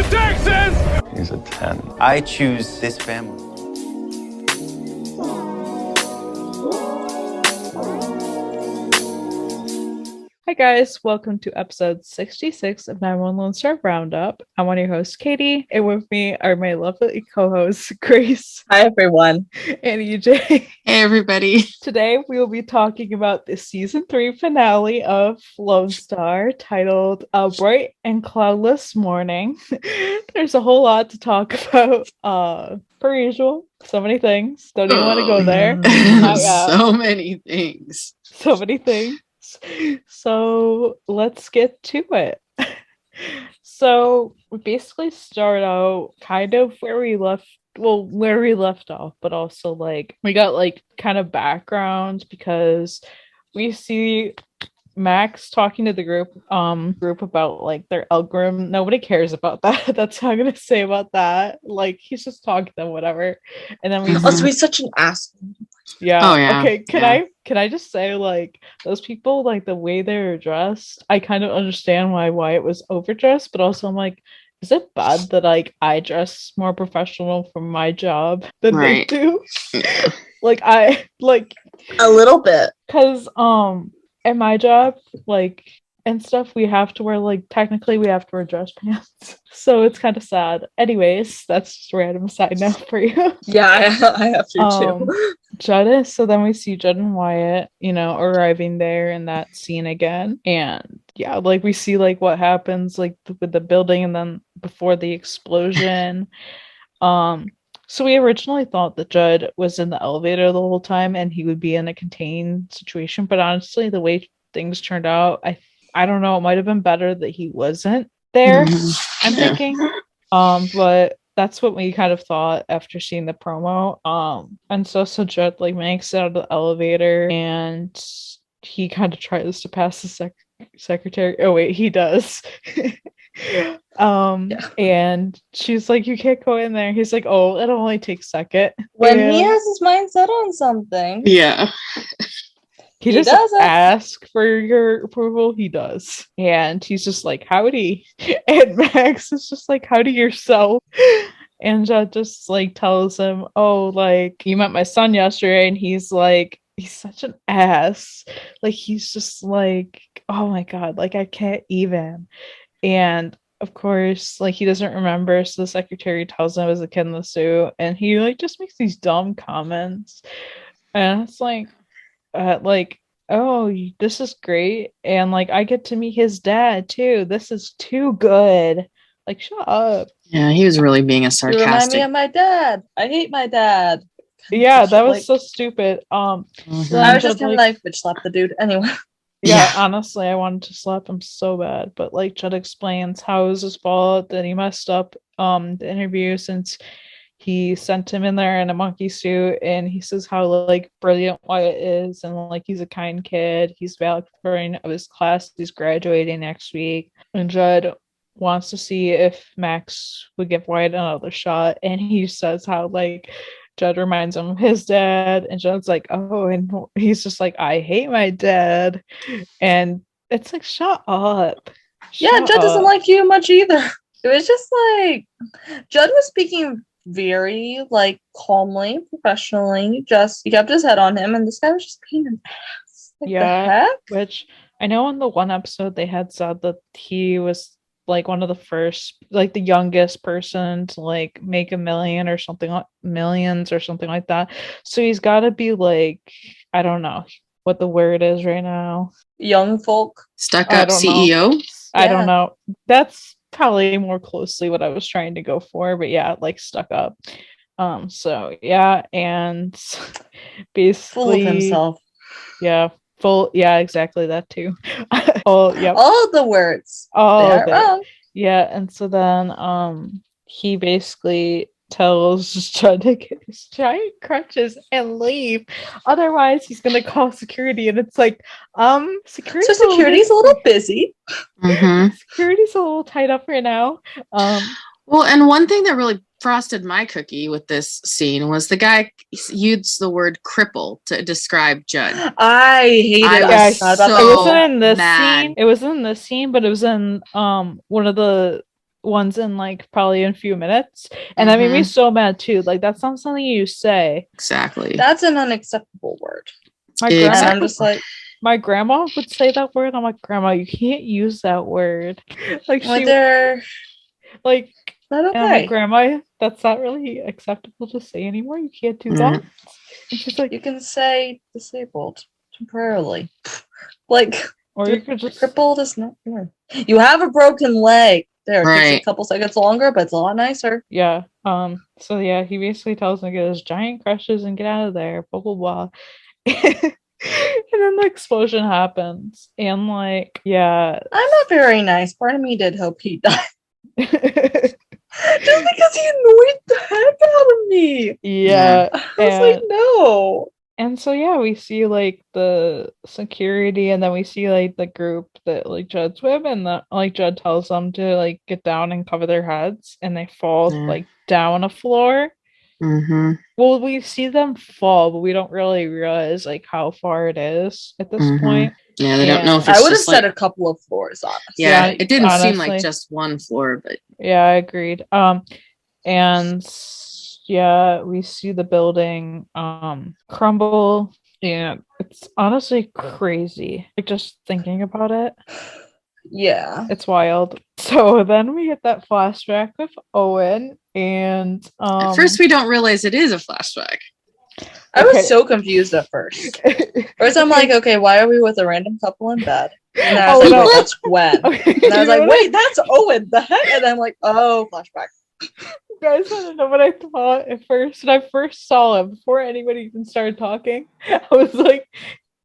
Texas! He's a 10. I choose this family. Hi guys, welcome to episode 66 of 911 Lone Star Roundup. I'm one of your hosts, Katie, and with me are my lovely co-hosts, Grace. Hi everyone. And EJ. Hey everybody. Today we will be talking about the season 3 finale of Lone Star titled A Bright and Cloudless Morning. There's a whole lot to talk about. Per usual, so many things. Don't even want to go there. So many things. So many things. So let's get to it. So we basically start out kind of where we left off, but also like we got like kind of background because we see Max talking to the group about like their algorithm. Nobody cares about that. That's how I'm gonna say about that. Like he's just talking to them, whatever. And then we Also, he's such an ass. Yeah. Oh, yeah. Okay. Can I just say, like, those people, like the way they're dressed, I kind of understand why it was overdressed, but also I'm like, is it bad that like I dress more professional for my job than they do? Like I like a little bit. Cause at my job, like and stuff, we have to wear technically we have to wear dress pants. So it's kind of sad. Anyways, that's just a random side note for you. Yeah, I have to too. So then we see Judd and Wyatt, arriving there in that scene again. And yeah, like we see like what happens like with the building and then before the explosion. So we originally thought that Judd was in the elevator the whole time and he would be in a contained situation. But honestly, the way things turned out, I don't know, it might have been better that he wasn't there. I'm thinking. But that's what we kind of thought after seeing the promo. And so Judd like makes it out of the elevator and he kind of tries to pass the secretary. Oh wait, he does. And she's like, you can't go in there. He's like, oh, it'll only take a second. When he has his mind set on something. Yeah. He just ask for your approval. He does. And he's just like, howdy. And Max is just like, howdy yourself. And Judd just like tells him, oh, like you met my son yesterday. And he's like, he's such an ass. Like he's just like, oh my God, like I can't even. And of course, like he doesn't remember. So the secretary tells him it was a kid in the suit. And he like just makes these dumb comments. And it's like, oh, this is great. And like I get to meet his dad too. This is too good. Like, shut up. Yeah, he was really being a sarcastic. You remind me of my dad. I hate my dad. Yeah, that was so stupid. I was just gonna bitch slap the dude anyway. Yeah, honestly, I wanted to slap him so bad. But like Judd explains how it was his fault that he messed up the interview since he sent him in there in a monkey suit, and he says how like brilliant Wyatt is and like he's a kind kid. He's valedictorian of his class. He's graduating next week. And Judd wants to see if Max would give Wyatt another shot, and he says how like Judd reminds him of his dad, and Judd's like, oh, and he's just like, I hate my dad. And it's like, shut up. Judd doesn't like you much either. It was just like Judd was speaking very like calmly, professionally. Just he kept his head on him, and this guy was just being an ass. Like, the heck? Which I know in the one episode they had said that he was like one of the first, like the youngest person to like make $1 million or something, like millions or something like that. So he's got to be like, I don't know what the word is right now. Young folk, stuck up CEO. I don't know. That's probably more closely what I was trying to go for, but yeah, like stuck up. So yeah, and basically full of himself. Yeah. Full, yeah, exactly that too. All the words. Wrong. Yeah, and so then he basically tells Judd to get his giant crutches and leave. Otherwise, he's gonna call security, and it's like, security's a little busy. Mm-hmm. Security's a little tied up right now. Well, and one thing that really frosted my cookie with this scene was the guy used the word cripple to describe Judd. I hate it. It wasn't in this scene. It wasn't in this scene, but it was in one of the one's in like probably in a few minutes. And that made me so mad too. Like that's not something you say. Exactly. That's an unacceptable word. And I'm just like, my grandma would say that word. I'm like, Grandma, you can't use that word. Like they're like, not and I'm like, okay. Grandma, that's not really acceptable to say anymore. You can't do that. And she's like, you can say disabled temporarily. Like, or you could just crippled is not. You have a broken leg. There, it takes Right. a couple seconds longer, but it's a lot nicer. Yeah. So yeah, he basically tells him to get his giant crushes and get out of there. Blah blah blah. And then the explosion happens, and like, yeah, I'm not very nice. Part of me did hope he died. Just because he annoyed the heck out of me. Yeah. I was like, no. And so yeah, we see like the security, and then we see like the group that like Judd's with, and that like Judd tells them to like get down and cover their heads, and they fall like down a floor. Well, we see them fall, but we don't really realize like how far it is at this point. Yeah, they don't know if it's I would have just, said like, a couple of floors, honestly. Yeah, it didn't seem honestly. like just one floor, but yeah, I agreed. And yeah, we see the building crumble, and it's honestly crazy. Like just thinking about it. Yeah. It's wild. So then we get that flashback with Owen, and at first we don't realize it is a flashback. I was so confused at first. First I'm like, okay, why are we with a random couple in bed? And then I was like, wait, that's Gwen. And I was like, wait, that's Owen. The heck? And I'm like, oh, flashback. You guys want to know what I thought at first? When I first saw him, before anybody even started talking, I was like,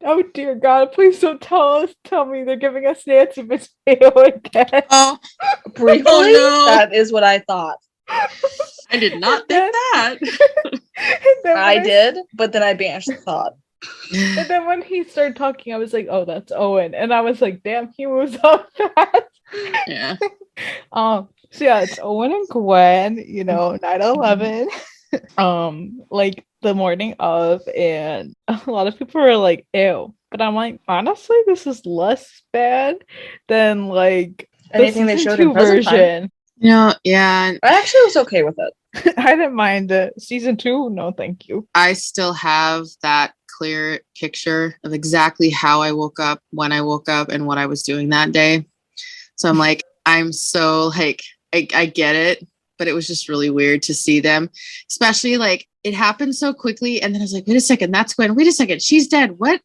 oh dear God, please don't tell me they're giving us Nancy Mateo again. Oh, briefly, that is what I thought. I did not think that. I did, but then I banished the thought. And then when he started talking, I was like, oh, that's Owen. And I was like, damn, he moves up fast. Yeah. So yeah, it's Owen and Gwen, 9/11. Like the morning of, and a lot of people are like, ew. But I'm like, honestly, this is less bad than like anything they showed in version. Yeah. I actually was okay with it. I didn't mind it. Season 2, no thank you. I still have that clear picture of exactly how I woke up, when I woke up, and what I was doing that day. So I'm like, I'm so like, I get it, but it was just really weird to see them, especially like it happened so quickly. And then I was like, wait a second, that's Gwen. Wait a second, she's dead. What?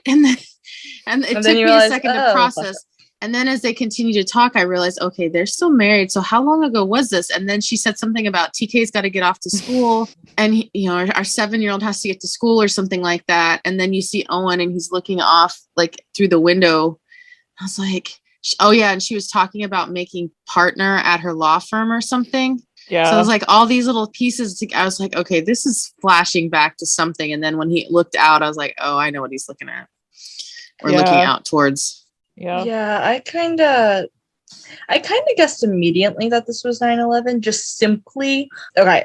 And it took me a second to process. And then as they continue to talk, I realized, okay, they're still married. So how long ago was this? And then she said something about TK's got to get off to school. And, our 7-year-old has to get to school or something like that. And then you see Owen and he's looking off like through the window. I was like, oh yeah. And she was talking about making partner at her law firm or something. Yeah. So it was like all these little pieces. I was like, okay, this is flashing back to something. And then when he looked out, I was like, oh, I know what he's looking at. Or looking out towards. Yeah, I kind of guessed immediately that this was 9/11, just simply,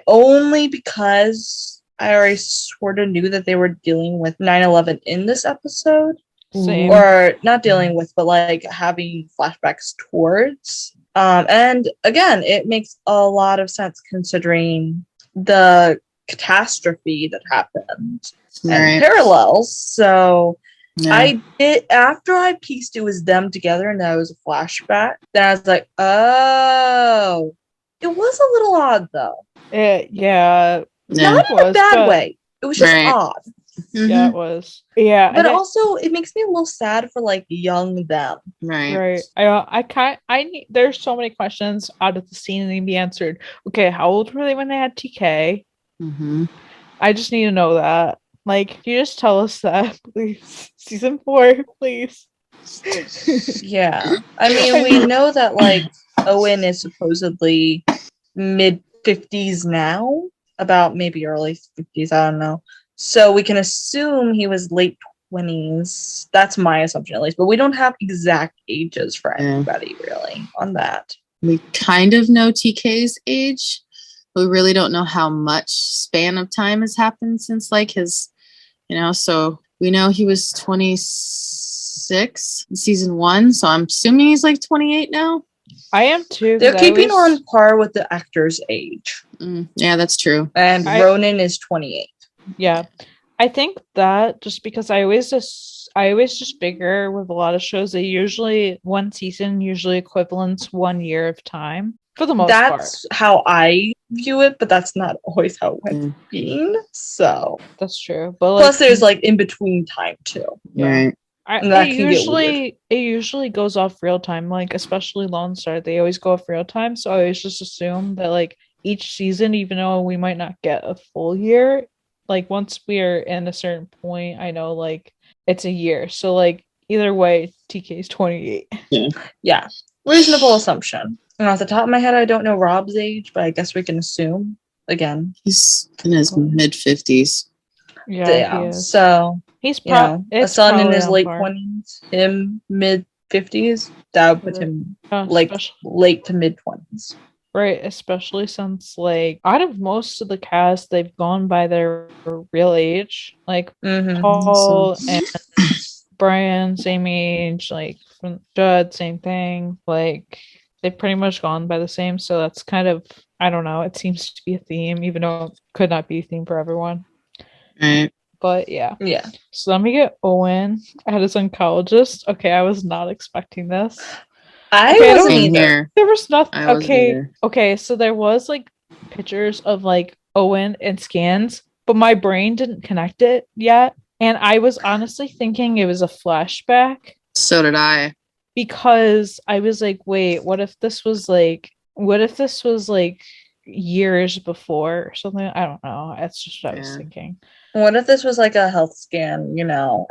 only because I already sort of knew that they were dealing with 9/11 in this episode. Same. Or not dealing with, but like having flashbacks towards. And again, it makes a lot of sense considering the catastrophe that happened and parallels. So yeah. I did, after I pieced it was them together and that was a flashback, then I was like, oh, it was a little odd though. Yeah. Not in a bad way. It was just odd. Yeah, it was. Yeah. But also it makes me a little sad for like young them. Right. There's so many questions out of the scene that need to be answered. Okay, how old were they when they had TK? I just need to know that. Like, can you just tell us that, please? Season 4, please. Yeah. I mean, we know that, like, Owen is supposedly mid-50s now. About maybe early 50s, I don't know. So we can assume he was late 20s. That's my assumption, at least. But we don't have exact ages for anybody, really, on that. We kind of know TK's age. We really don't know how much span of time has happened since, like, his... so we know he was 26 in season 1, so I'm assuming he's like 28 now. I am too. They're keeping on par with the actor's age. Yeah, that's true. And Ronan is 28. Yeah. I think that just because I always just figure with a lot of shows, they usually one season usually equivalents 1 year of time for the most part. That's how I view it, but that's not always how it's been. So that's true. But plus, there's like in between time too. Yeah. It usually goes off real time, like especially Lone Star. They always go off real time, so I always just assume that like each season, even though we might not get a full year, like once we are in a certain point, I know like it's a year. So like either way, TK is 28. Yeah, reasonable assumption. And off the top of my head, I don't know Rob's age, but I guess we can assume again he's in his mid-50s. Yeah. So he's a son in his late 20s, him mid-50s. That would put him late to mid-20s. Right, especially since like out of most of the cast, they've gone by their real age. Like Paul and Brian, same age. Like from Judd, same thing. Like they've pretty much gone by the same. So that's kind of, I don't know. It seems to be a theme, even though it could not be a theme for everyone. Right. But yeah. Yeah. So let me get Owen as oncologist. Okay, I was not expecting this. I wasn't either. There was nothing. Okay. So there was like pictures of like Owen and scans, but my brain didn't connect it yet, and I was honestly thinking it was a flashback. So did I. Because I was like, wait, what if this was like years before or something? I don't know. That's just what I was thinking. What if this was like a health scan,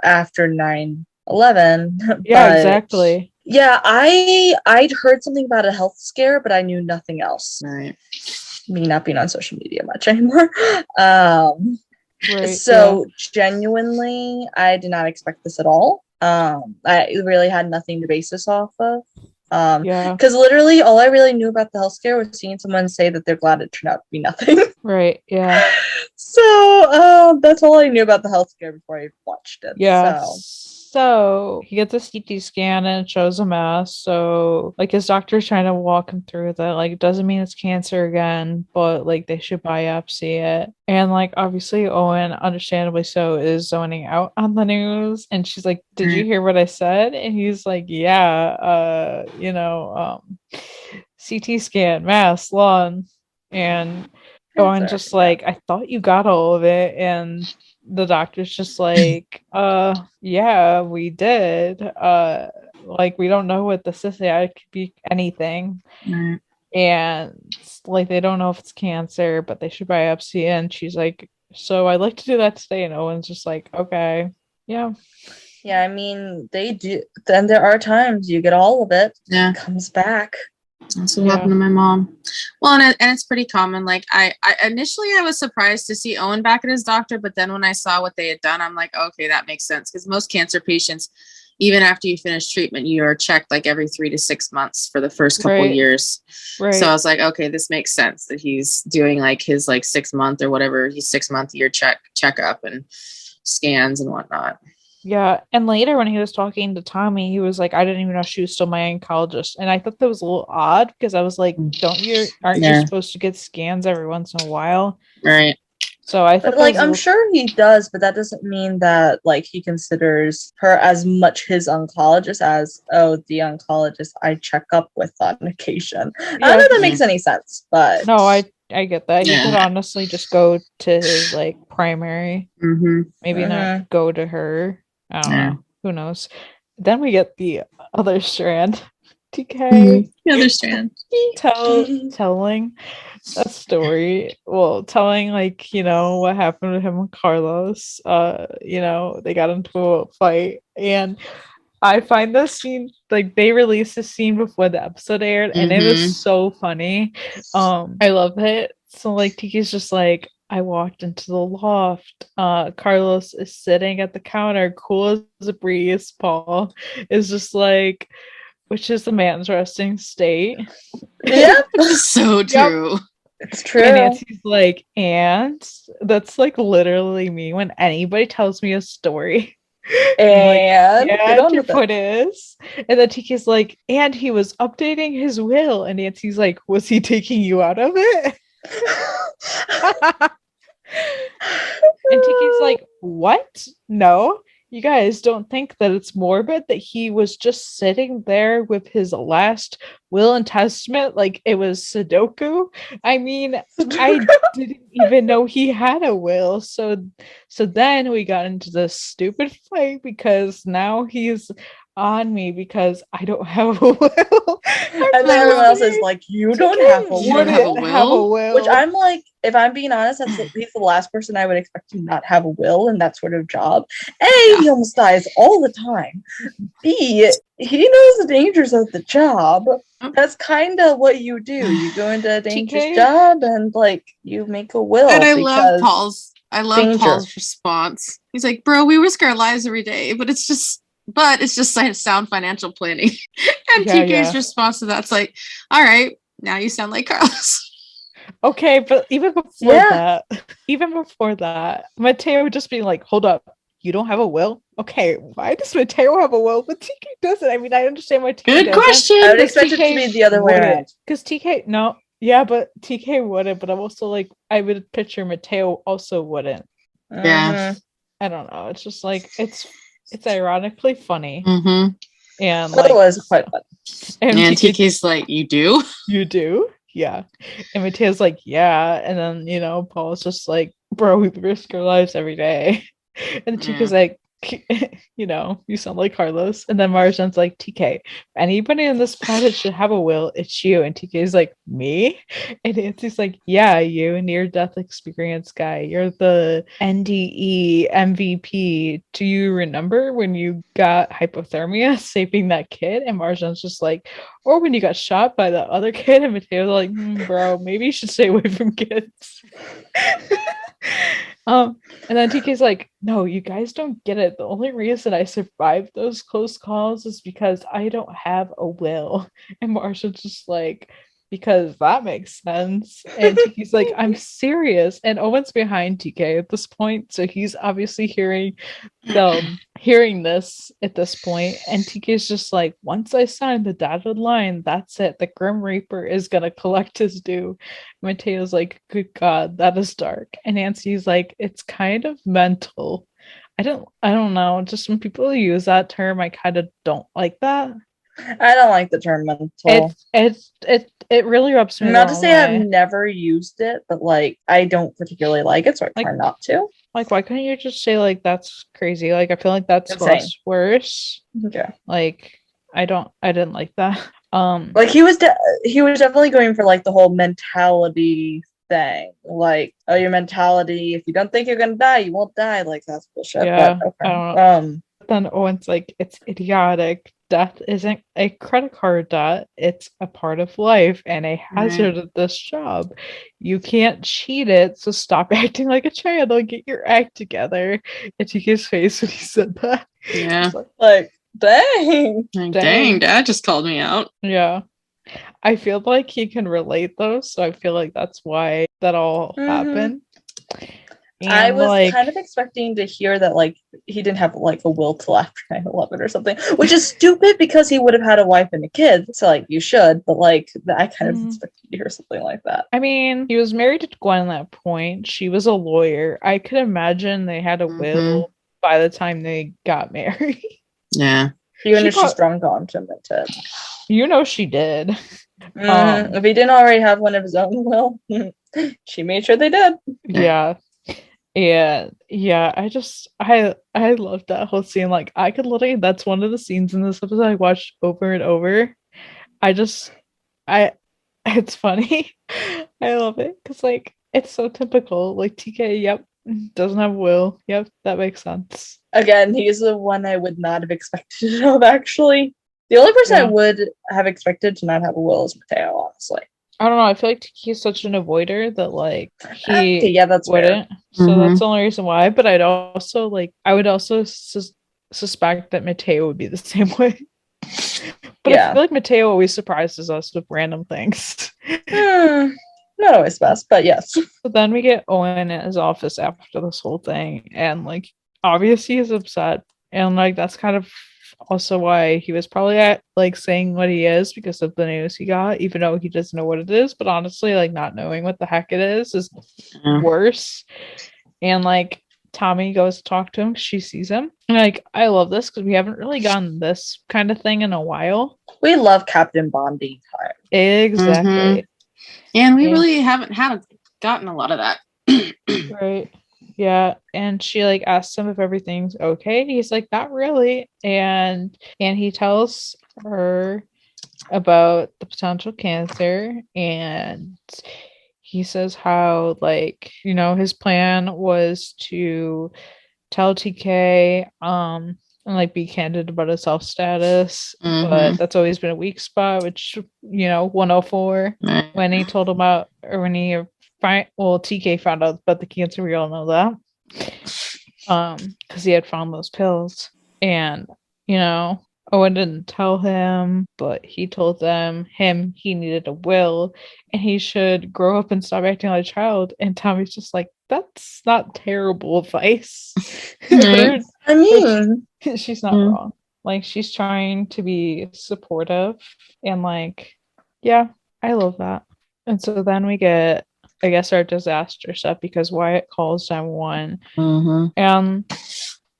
after 9/11? Yeah, exactly. Yeah, I'd heard something about a health scare, but I knew nothing else. Right. Me not being on social media much anymore. Genuinely, I did not expect this at all. I really had nothing to base this off of. Because literally all I really knew about the health scare was seeing someone say that they're glad it turned out to be nothing. Right, yeah. So that's all I knew about the health scare before I watched it. Yeah. So he gets a CT scan and it shows a mass. So like his doctor's trying to walk him through that. Like it doesn't mean it's cancer again, but like they should biopsy it. And like obviously Owen, understandably so, is zoning out on the news. And she's like, "Did you hear what I said?" And he's like, "Yeah, CT scan, mass, lung." And Owen just like, "I thought you got all of it." And the doctor's just like, yeah, we did. Like we don't know what this is. It could be anything. And like they don't know if it's cancer, but they should biopsy. And she's like, "So I'd like to do that today." And Owen's just like, "Okay, yeah." Yeah, I mean, they do. Then there are times you get all of it. Yeah, it comes back. That's what happened to my mom. Well, and it's pretty common. Like I initially I was surprised to see Owen back at his doctor, but then when I saw what they had done, I'm like, okay, that makes sense. Because most cancer patients, even after you finish treatment, you are checked like every 3 to 6 months for the first couple years. Right. So I was like, okay, this makes sense that he's doing like his like 6 month or whatever, his 6 month year checkup and scans and whatnot. Yeah, and later when he was talking to Tommy, he was like, "I didn't even know she was still my oncologist," and I thought that was a little odd because I was like, aren't you supposed to get scans every once in a while?" Right. So I thought, like, I'm sure he does, but that doesn't mean that like he considers her as much his oncologist as the oncologist I check up with on occasion. I don't know if that makes any sense, but no, I get that. He could honestly just go to his like primary, maybe not go to her. I don't know. Who knows? Then we get the other strand. TK. The other strand. Telling a story. Well, telling like, what happened with him and Carlos. They got into a fight. And I find this scene, like they released this scene before the episode aired, and it was so funny. I love it. So like TK's just like, "I walked into the loft. Carlos is sitting at the counter, cool as a breeze. Paul is just like, which is the man's resting state." Yep. So true. Yep. It's true. And Nancy's like, and that's like literally me when anybody tells me a story. And like, get on your with it. foot is. And then TK's like, and he was updating his will. And Nancy's like, was he taking you out of it? And TK's like, what? No. You guys don't think that it's morbid that he was just sitting there with his last will and testament like it was Sudoku? I mean, I didn't even know he had a will. So then we got into this stupid fight because now he's on me because I don't have a will. And then everyone else is like, you don't have a You don't have a will. will? Which I'm like, if I'm being honest, he's the last person I would expect to not have a will in that sort of job. A, he almost dies all the time. B, he knows the dangers of the job. That's kind of what you do. You go into a dangerous TK? job and like you make a will. And I love danger. Paul's response. He's like, bro, we risk our lives every day, but it's just sound financial planning. And TK's response to that's like, all right, now you sound like Carlos. Okay, but even before that, Mateo would just be like, hold up, you don't have a will? Okay, why does Mateo have a will, but TK doesn't? I mean, I understand why TK Good doesn't. question. I would expect it to be the other way around. Because TK, no, yeah, but TK wouldn't, but I'm also like, I would picture Mateo also wouldn't. Yeah. I don't know. It's just like, it's ironically funny. Mm-hmm. And like, it was quite fun. And TK's like, you do? You do? Yeah. And Mateo's like, yeah. And then, Paul's just like, bro, we risk our lives every day. And TK's like, you sound like Carlos. And then Marjan's like, TK, anybody on this planet should have a will, it's you. And TK's like, me? And Nancy's like, yeah, you, near-death experience guy. You're the NDE MVP. Do you remember when you got hypothermia saving that kid? And Marjan's just like, or when you got shot by the other kid? And Mateo's like, bro, maybe you should stay away from kids. And then TK's like, no, you guys don't get it. The only reason I survived those close calls is because I don't have a will. And Marsha's just like, because that makes sense. And TK's like, I'm serious. And Owen's behind TK at this point, so he's obviously hearing this at this point. And TK's just like, once I sign the dotted line, that's it. The Grim Reaper is gonna collect his due. Mateo's like, good God, that is dark. And Nancy's like, it's kind of mental. I don't know. Just when people use that term, I kind of don't like that. I don't like the term mental. It really rubs me. Not to say I've never used it, but like I don't particularly like it, so I try not to. Like, why couldn't you just say like that's crazy? Like, I feel like that's worse. Okay. Like, I didn't like that. Like he was definitely going for like the whole mentality thing. Like, oh, your mentality. If you don't think you're gonna die, you won't die. Like that's bullshit. Yeah. But, okay. I don't know. Then Owen's like, it's idiotic. Death isn't a credit card debt. It's a part of life and a hazard of this job. You can't cheat it, so stop acting like a child and get your act together. And TK's face when he said that. Yeah. Like, dang, Dad just called me out. Yeah. I feel like he can relate though, so I feel like that's why that all happened. And I was kind of expecting to hear that like he didn't have like a will till after 9/11 or something, which is stupid because he would have had a wife and a kid. So like you should, but like I kind of expected to hear something like that. I mean, he was married to Gwen at that point. She was a lawyer. I could imagine they had a will by the time they got married. Yeah. Even if she's drunk on him at 10. She did. If he didn't already have one of his own will, she made sure they did. Yeah. I love that whole scene. Like, I could literally, that's one of the scenes in this episode I watched over and over. It's funny. I love it because like it's so typical. Like TK, yep, doesn't have a will. Yep, that makes sense. Again, he's the one I would not have expected to have. Actually, the only person I would have expected to not have a will is Mateo. Honestly. I don't know. I feel like he's such an avoider that like he that's wouldn't. Fair. So that's the only reason why. But I would also suspect that Mateo would be the same way. But I feel like Mateo always surprises us with random things. Not always best, but yes. So then we get Owen at his office after this whole thing, and like obviously he's upset And like that's kind of also why he was probably at like saying what he is because of the news he got, even though he doesn't know what it is. But honestly, like not knowing what the heck it is worse. And like Tommy goes to talk to him, she sees him. And like I love this because we haven't really gotten this kind of thing in a while. We love Captain Bonding time. Exactly. And we really haven't gotten a lot of that. Right. Yeah. And she like asks him if everything's okay. He's like, not really. And he tells her about the potential cancer, and he says how like, you know, his plan was to tell TK and like be candid about his self status, but that's always been a weak spot, which, you know, 104 when he told him about, or when he TK found out about the cancer. We all know that because he had found those pills. And you know, Owen didn't tell him, but he told him he needed a will and he should grow up and stop acting like a child. And Tommy's just like, that's not terrible advice. I mean, she's not wrong. Like, she's trying to be supportive, and like, yeah, I love that. And so then we get, I guess, our disaster stuff because Wyatt calls 911. And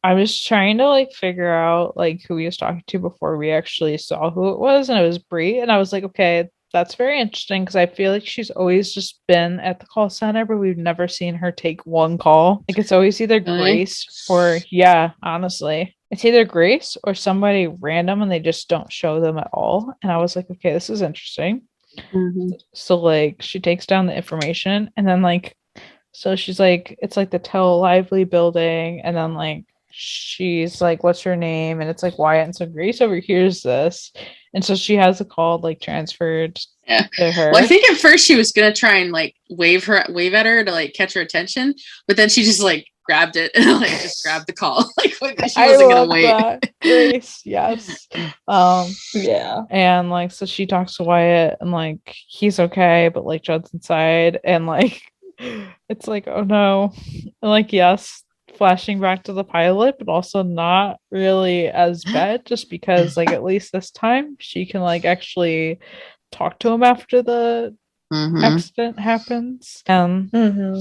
I was trying to like figure out like who he was talking to before we actually saw who it was, and it was Bree. And I was like, okay, that's very interesting because I feel like she's always just been at the call center, but we've never seen her take one call. Like, it's always either Grace or, yeah, honestly, it's either Grace or somebody random and they just don't show them at all. And I was like, okay, this is interesting. So like she takes down the information, and then like, so she's like, it's like the Tell Lively building, and then like she's like, what's her name? And it's like Wyatt, and so Grace overhears this, and so she has a call like transferred to her. Well, I think at first she was gonna try and like wave at her to like catch her attention, but then she just like grabbed it and like just grabbed the call. Like she wasn't gonna wait. That. Grace, yes. Yeah. And like, so she talks to Wyatt, and like he's okay, but like Judd's inside, and like it's like, oh no. And like, yes, flashing back to the pilot, but also not really as bad, just because like at least this time she can like actually talk to him after the accident happens and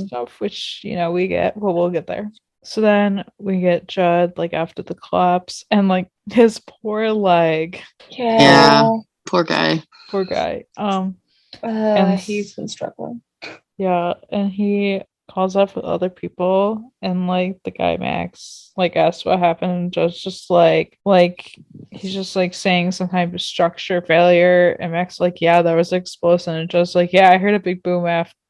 stuff, which, you know, we get. Well, we'll get there. So then we get Judd like after the collapse, and like his poor leg. Yeah. Poor guy. And he's been struggling. Yeah, and he calls up with other people, and like the guy Max like asks what happened, and just like he's just like saying some type of structure failure, and Max like, yeah, there was an explosion, and just like, yeah, I heard a big boom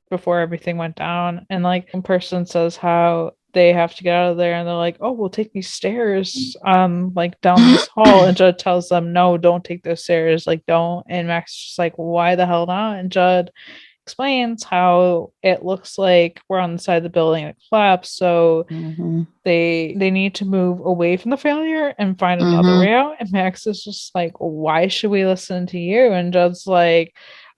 before everything went down. And like one person says how they have to get out of there, and they're like, oh, we'll take these stairs like down this hall, and Judd tells them, no, don't take those stairs, like don't. And Max is just like, why the hell not? And Judd explains how it looks like we're on the side of the building that collapsed, so they need to move away from the failure and find another way out. And Max is just like, why should we listen to you? And Judd's like,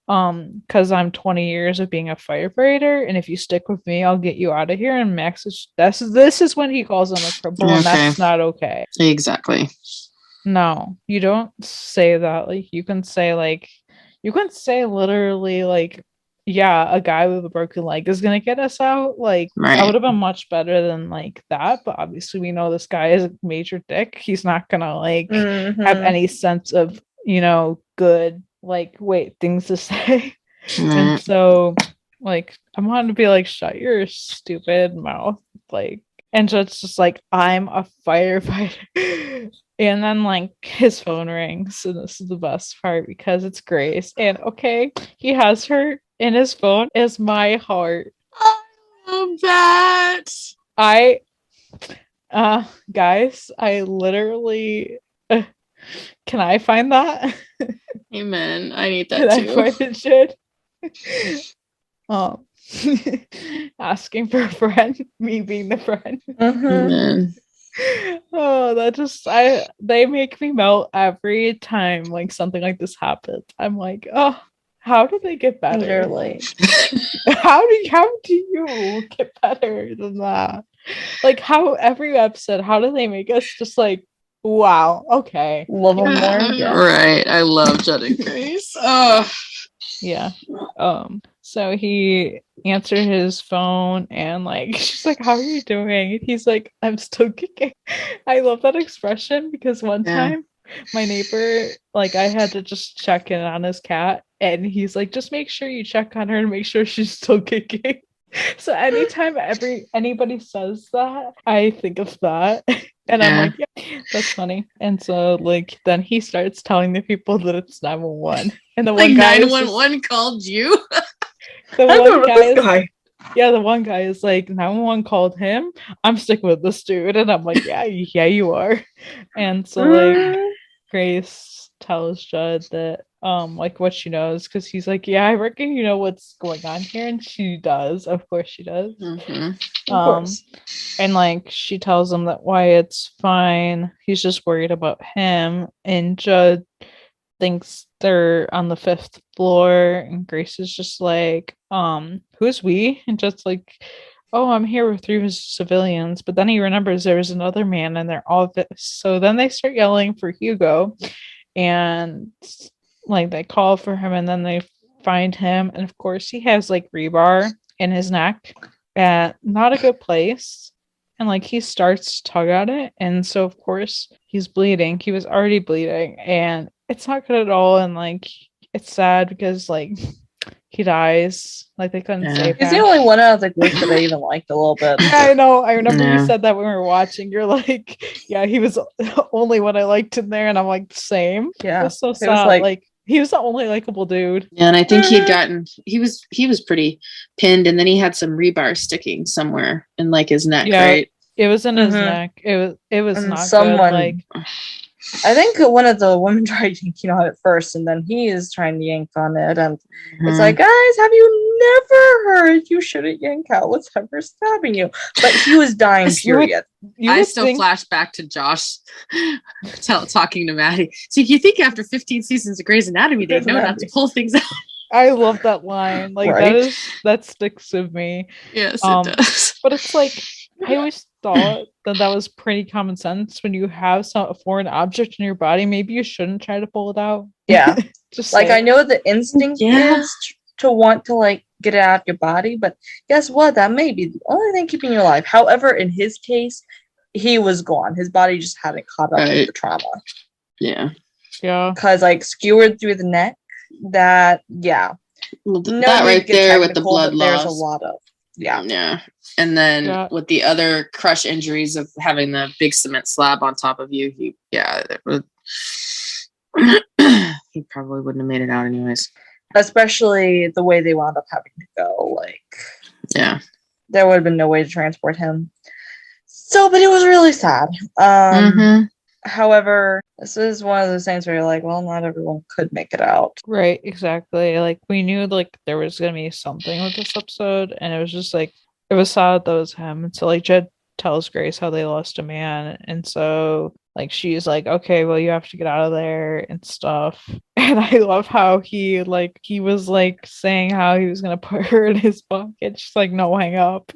because I'm 20 years of being a firefighter, and if you stick with me, I'll get you out of here. And Max is this is when he calls him a cripple, and that's not okay. Exactly. No, you don't say that. Like, you can say literally like, yeah, a guy with a broken leg is gonna get us out. Like, that would have been much better than like that. But obviously we know this guy is a major dick. He's not gonna like have any sense of, you know, good like things to say. And so like, I wanted to be like, shut your stupid mouth. Like, and just like, I'm a firefighter. And then like his phone rings, and this is the best part because it's Grace, and okay, he has her in his phone as my heart. I love that. Guys, I literally can I find that? Amen. I need that too. I find it should. Asking for a friend, me being the friend. Amen. Oh, that just they make me melt every time like something like this happens. I'm like, oh, how do they get better? Literally. How do you get better than that? Like, how every episode, how do they make us just like Wow. Okay. Love them more. Yeah. Right. I love Judd and Grace. Oh. Yeah. So he answered his phone and like she's like, "How are you doing?" And he's like, "I'm still kicking." I love that expression because one time my neighbor, like I had to just check in on his cat and he's like, "Just make sure you check on her and make sure she's still kicking." So anytime anybody says that, I think of that. And I'm like, yeah, that's funny. And so like then he starts telling the people that it's 911. And the Like one guy 911 called you? the I one remember guy this is, guy. yeah, the one guy is like, 911 called him. I'm sticking with this dude. And I'm like, yeah, you are. And so like Grace tells Judd that like what she knows because he's like, yeah, I reckon you know what's going on here, and she does. Of course she does. Of course. And like she tells him that Wyatt's fine. He's just worried about him, and Judd thinks they're on the 5th floor, and Grace is just like, who's we? And just like, oh, I'm here with 3 civilians. But then he remembers there was another man in their office. So then they start yelling for Hugo, and like they call for him, and then they find him, and of course he has like rebar in his neck at not a good place, and like he starts to tug at it, and so of course he's bleeding. He was already bleeding, and it's not good at all, and like it's sad because like he dies. Like they couldn't save him. He's the only one out of the group that I even liked a little bit. Yeah, I know. I remember you said that when we were watching. You're like, yeah, he was the only one I liked in there, and I'm like, same. Yeah, it was so sad. Was like he was the only likable dude. Yeah, and I think he was pretty pinned, and then he had some rebar sticking somewhere in like his neck, right? It was in his neck. It was and not someone, good. Like I think one of the women tried yanking on it first, and then he is trying to yank on it, and it's like, guys, have you never heard you shouldn't yank out whatever stabbing you? But he was dying, period. I still flash back to Josh talking to Maddie. So you think after 15 seasons of Grey's Anatomy, they know not to pull things out? I love that line. Like that sticks with me. Yes, it does. But it's like I always thought that was pretty common sense. When you have a foreign object in your body, maybe you shouldn't try to pull it out. Yeah. Just like I know the instinct is to want to like get it out of your body, but guess what? That may be the only thing keeping you alive. However, in his case, he was gone. His body just hadn't caught up with the trauma. Yeah. Yeah. Because like skewered through the neck, that that right there with the blood loss. There's a lot of yeah. And then with the other crush injuries of having the big cement slab on top of you, he probably wouldn't have made it out anyways. Especially the way they wound up having to go. Like, there would have been no way to transport him. So, but it was really sad. However, this is one of those things where you're like, well, not everyone could make it out. Right, exactly. Like we knew like there was gonna be something with this episode, and it was just like it was sad that it was him. And so like Jed tells Grace how they lost a man, and so like she's like, okay, well you have to get out of there and stuff. And I love how he was like saying how he was gonna put her in his bucket. She's like, no, hang up.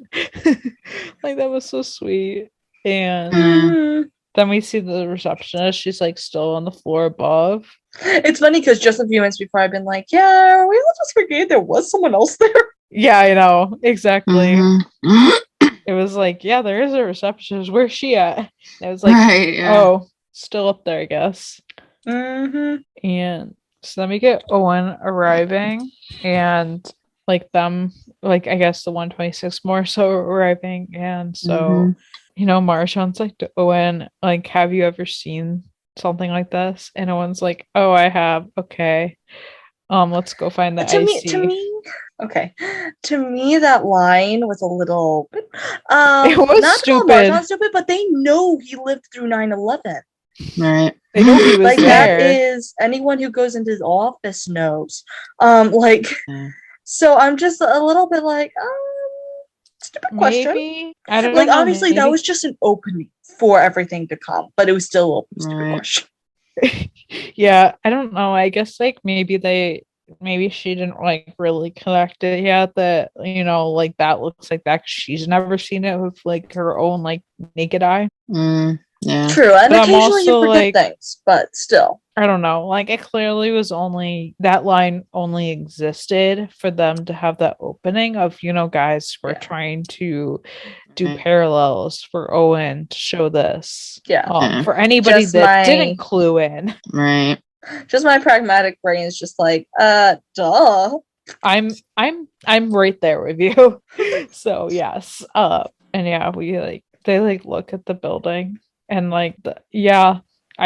Like that was so sweet. And then we see the receptionist. She's like still on the floor above. It's funny because just a few minutes before I've been like, yeah, we all just forget there was someone else there. Yeah, I know. Exactly. It was like, yeah, there is a receptionist. Where's she at? And it was like, oh, still up there, I guess. And so then we get Owen arriving, and like them, like I guess the 126 more so arriving, and so Marshawn's like to Owen, like, have you ever seen something like this? And Owen's like, oh, I have. Okay, let's go find the IC. To me, that line was a little bit, it was not stupid. Marshawn stupid, but they know he lived through 9/11. Right. They know he was like there. That is anyone who goes into his office knows. So I'm just a little bit like, stupid question. I don't like know, obviously that was just an opening for everything to come, but it was still a stupid question. Yeah, I don't know. I guess like maybe she didn't like really connect it yet, that like that looks like that, 'cause she's never seen it with like her own like naked eye. Yeah. True, and But I'm occasionally you also, forget like, things, but still. I don't know. Like, it clearly was only that line only existed for them to have that opening of, guys, we're trying to do parallels for Owen to show this. Yeah. For anybody Just that didn't clue in. Right. Just my pragmatic brain is just like, duh. I'm right there with you. So yes. And yeah, they look at the building and I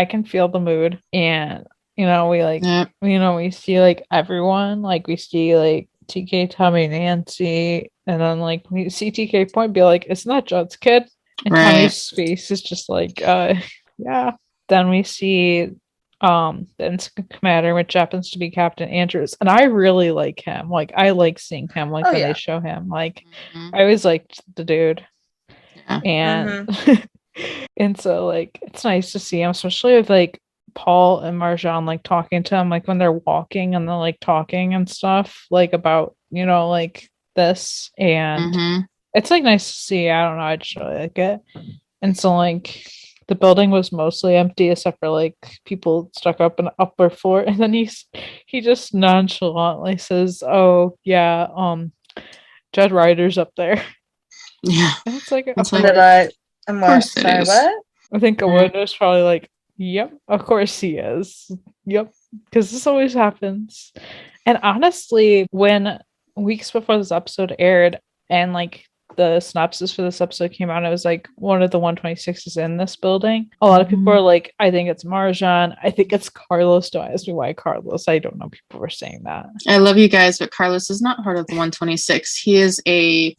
can feel the mood. And we see everyone, we see TK, Tommy, Nancy, and then we see TK Point be like, it's not Judd's kid. And Tommy's face is just yeah. Then we see the instant commander, which happens to be Captain Andrews, and I really like him. I like seeing him when they show him. I always liked the dude. And and so it's nice to see him, especially with Paul and Marjan talking to him when they're walking and they're talking and stuff about this, and it's nice to see. I don't know, I just really like it. And so the building was mostly empty except for people stuck up in the upper floor, and then he just nonchalantly says, oh yeah, Judd Ryder's up there. Yeah. And it's sorry, what? I think Owen was probably yep, of course he is. Yep, because this always happens. And honestly, when weeks before this episode aired and the synopsis for this episode came out, it was one of the 126 in this building. A lot of people are I think it's Marjan. I think it's Carlos. Don't ask me why Carlos. I don't know. People were saying that. I love you guys, but Carlos is not part of the 126. He is a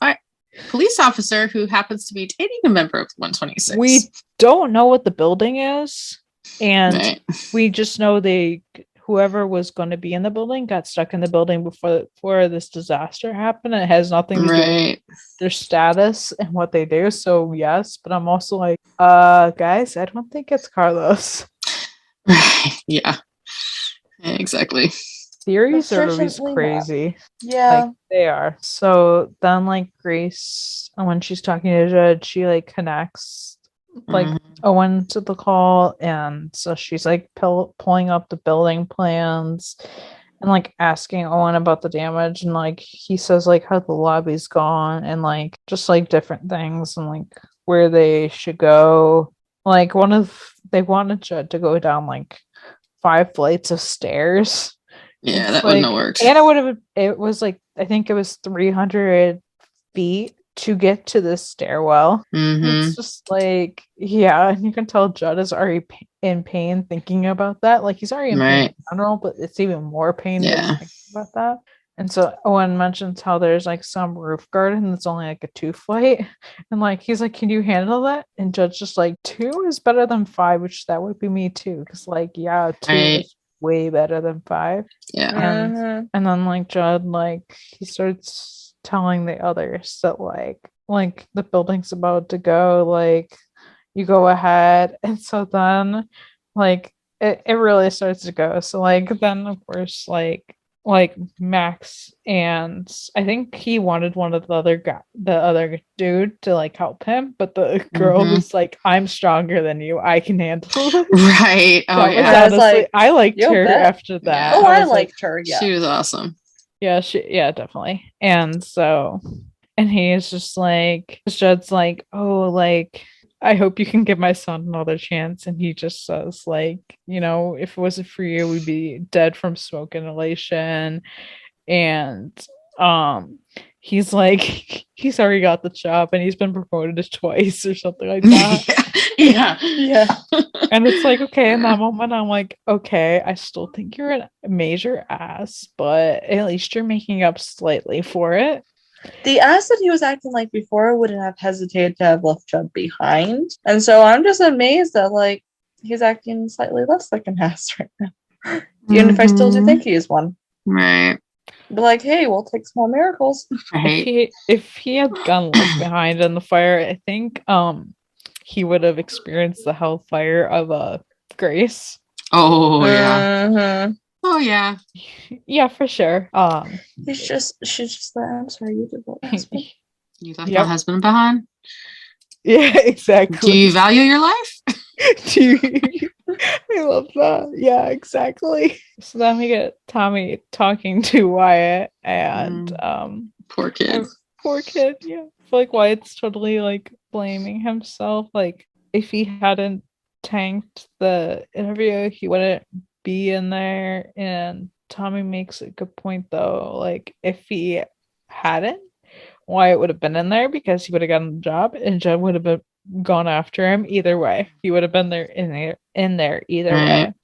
police officer who happens to be dating a member of the 126. We don't know what the building is, and we just know whoever was going to be in the building got stuck in the building before this disaster happened. It has nothing to do with their status and what they do. So yes, but I'm also guys, I don't think it's Carlos. Yeah, exactly. Theories are always crazy. Yeah, they are. So then Grace, when she's talking to Judd, she connects Owen to the call, and so she's pulling up the building plans and asking Owen about the damage, and he says how the lobby's gone, and just different things, and where they should go. They wanted Judd to go down 5 flights of stairs. Yeah, that wouldn't have worked. And it was I think it was 300 feet to get to this stairwell. It's just yeah, and you can tell Judd is already in pain thinking about that. He's already in pain in general, but it's even more pain thinking about that. And so Owen mentions how there's some roof garden that's only a 2 flight, and he's can you handle that? And Judd's just 2 is better than 5, which that would be me too, because 2 is way better than 5. Yeah. And then Judd he starts telling the others that the building's about to go, you go ahead. And so then it really starts to go. So then of course Max, and I think he wanted one of the other dude to help him, but the girl was I'm stronger than you, I can handle it. Right. Oh yeah. Honestly, I liked her after that. Oh, I liked her. Yeah, she was awesome. Yeah, definitely. And so, and he is just Judd's oh, I hope you can give my son another chance. And he just says if it wasn't for you, we'd be dead from smoke inhalation. And he's he's already got the job and he's been promoted twice or something like that. Yeah. And it's okay, in that moment I'm okay, I still think you're a major ass, but at least you're making up slightly for it. The ass that he was acting before wouldn't have hesitated to have left Judd behind. And so I'm just amazed that he's acting slightly less like an ass right now. Even if I still do think he is one. Right. But hey, we'll take small miracles. Right. If he had gone left behind in the fire, I think he would have experienced the hellfire of Grace. Oh yeah. Oh yeah. Yeah, for sure. She's just like, I'm sorry, you did that husband. You left my husband behind? Yeah, exactly. Do you value your life? I love that. Yeah, exactly. So then we get Tommy talking to Wyatt and poor kid. Poor kid, yeah. I feel like Wyatt's totally like blaming himself. Like if he hadn't tanked the interview, he wouldn't be in there. And Tommy makes a good point though. Like if he hadn't, Wyatt would have been in there because he would have gotten the job and Jen would have gone after him either way. He would have been there in there either way.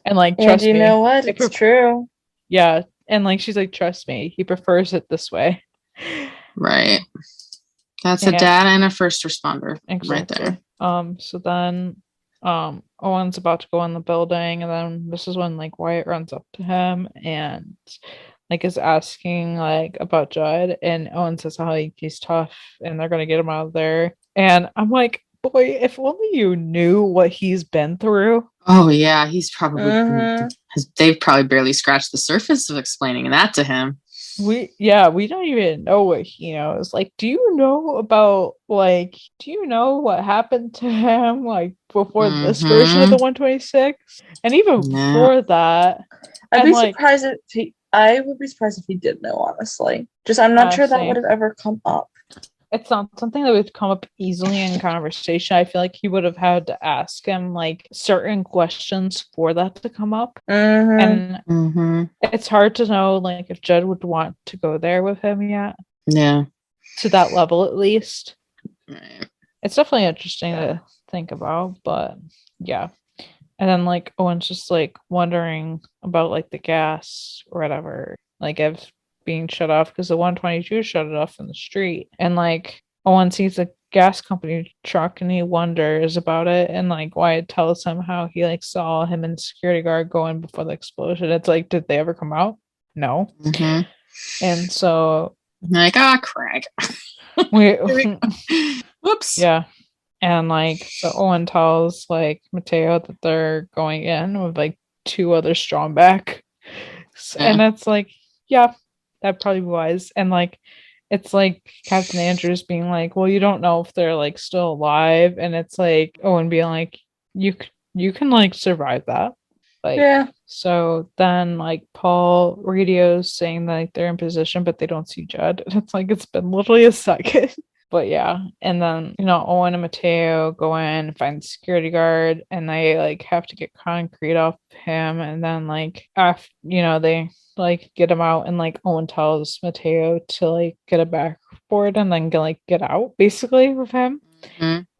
And like trust me. And you know what? It's true. Yeah. And like she's like, trust me, he prefers it this way. Right. That's a dad and a first responder right there. So then Owen's about to go in the building, and then this is when like Wyatt runs up to him and like is asking like about Judd, and Owen says how he's tough and they're gonna get him out of there. And I'm like, boy, if only you knew what he's been through. Oh yeah, he's probably they've probably barely scratched the surface of explaining that to him. We don't even know what he knows. Like, do you know what happened to him like before this version of the 126? And even before that, I would be surprised if he did know, honestly. Just I'm not sure that would have ever come up. It's not something that would come up easily in conversation. I feel like he would have had to ask him like certain questions for that to come up. And it's hard to know like if Judd would want to go there with him yet. Yeah. To that level at least. Right. It's definitely interesting to think about, but yeah. And then like Owen's just like wondering about like the gas or whatever. Like if being shut off because the 122 shut it off in the street, and like Owen sees a gas company truck and he wonders about it, and like Wyatt tells him how he like saw him and the security guard go in before the explosion. It's like, did they ever come out? No. And so like, Craig. Whoops. Yeah. And like so Owen tells like Mateo that they're going in with like 2 other strongback. And it's like, yeah, that probably was. And like it's like Captain Andrews being like, well, you don't know if they're like still alive, and it's like Owen being like, you can like survive that. Like, yeah. So then like Paul radios saying that like, they're in position but they don't see Judd, and it's like it's been literally a second. But yeah, and then Owen and Mateo go in and find the security guard, and they like have to get concrete off him, and then like after they like get him out, and like Owen tells Mateo to like get a backboard and then get out basically with him.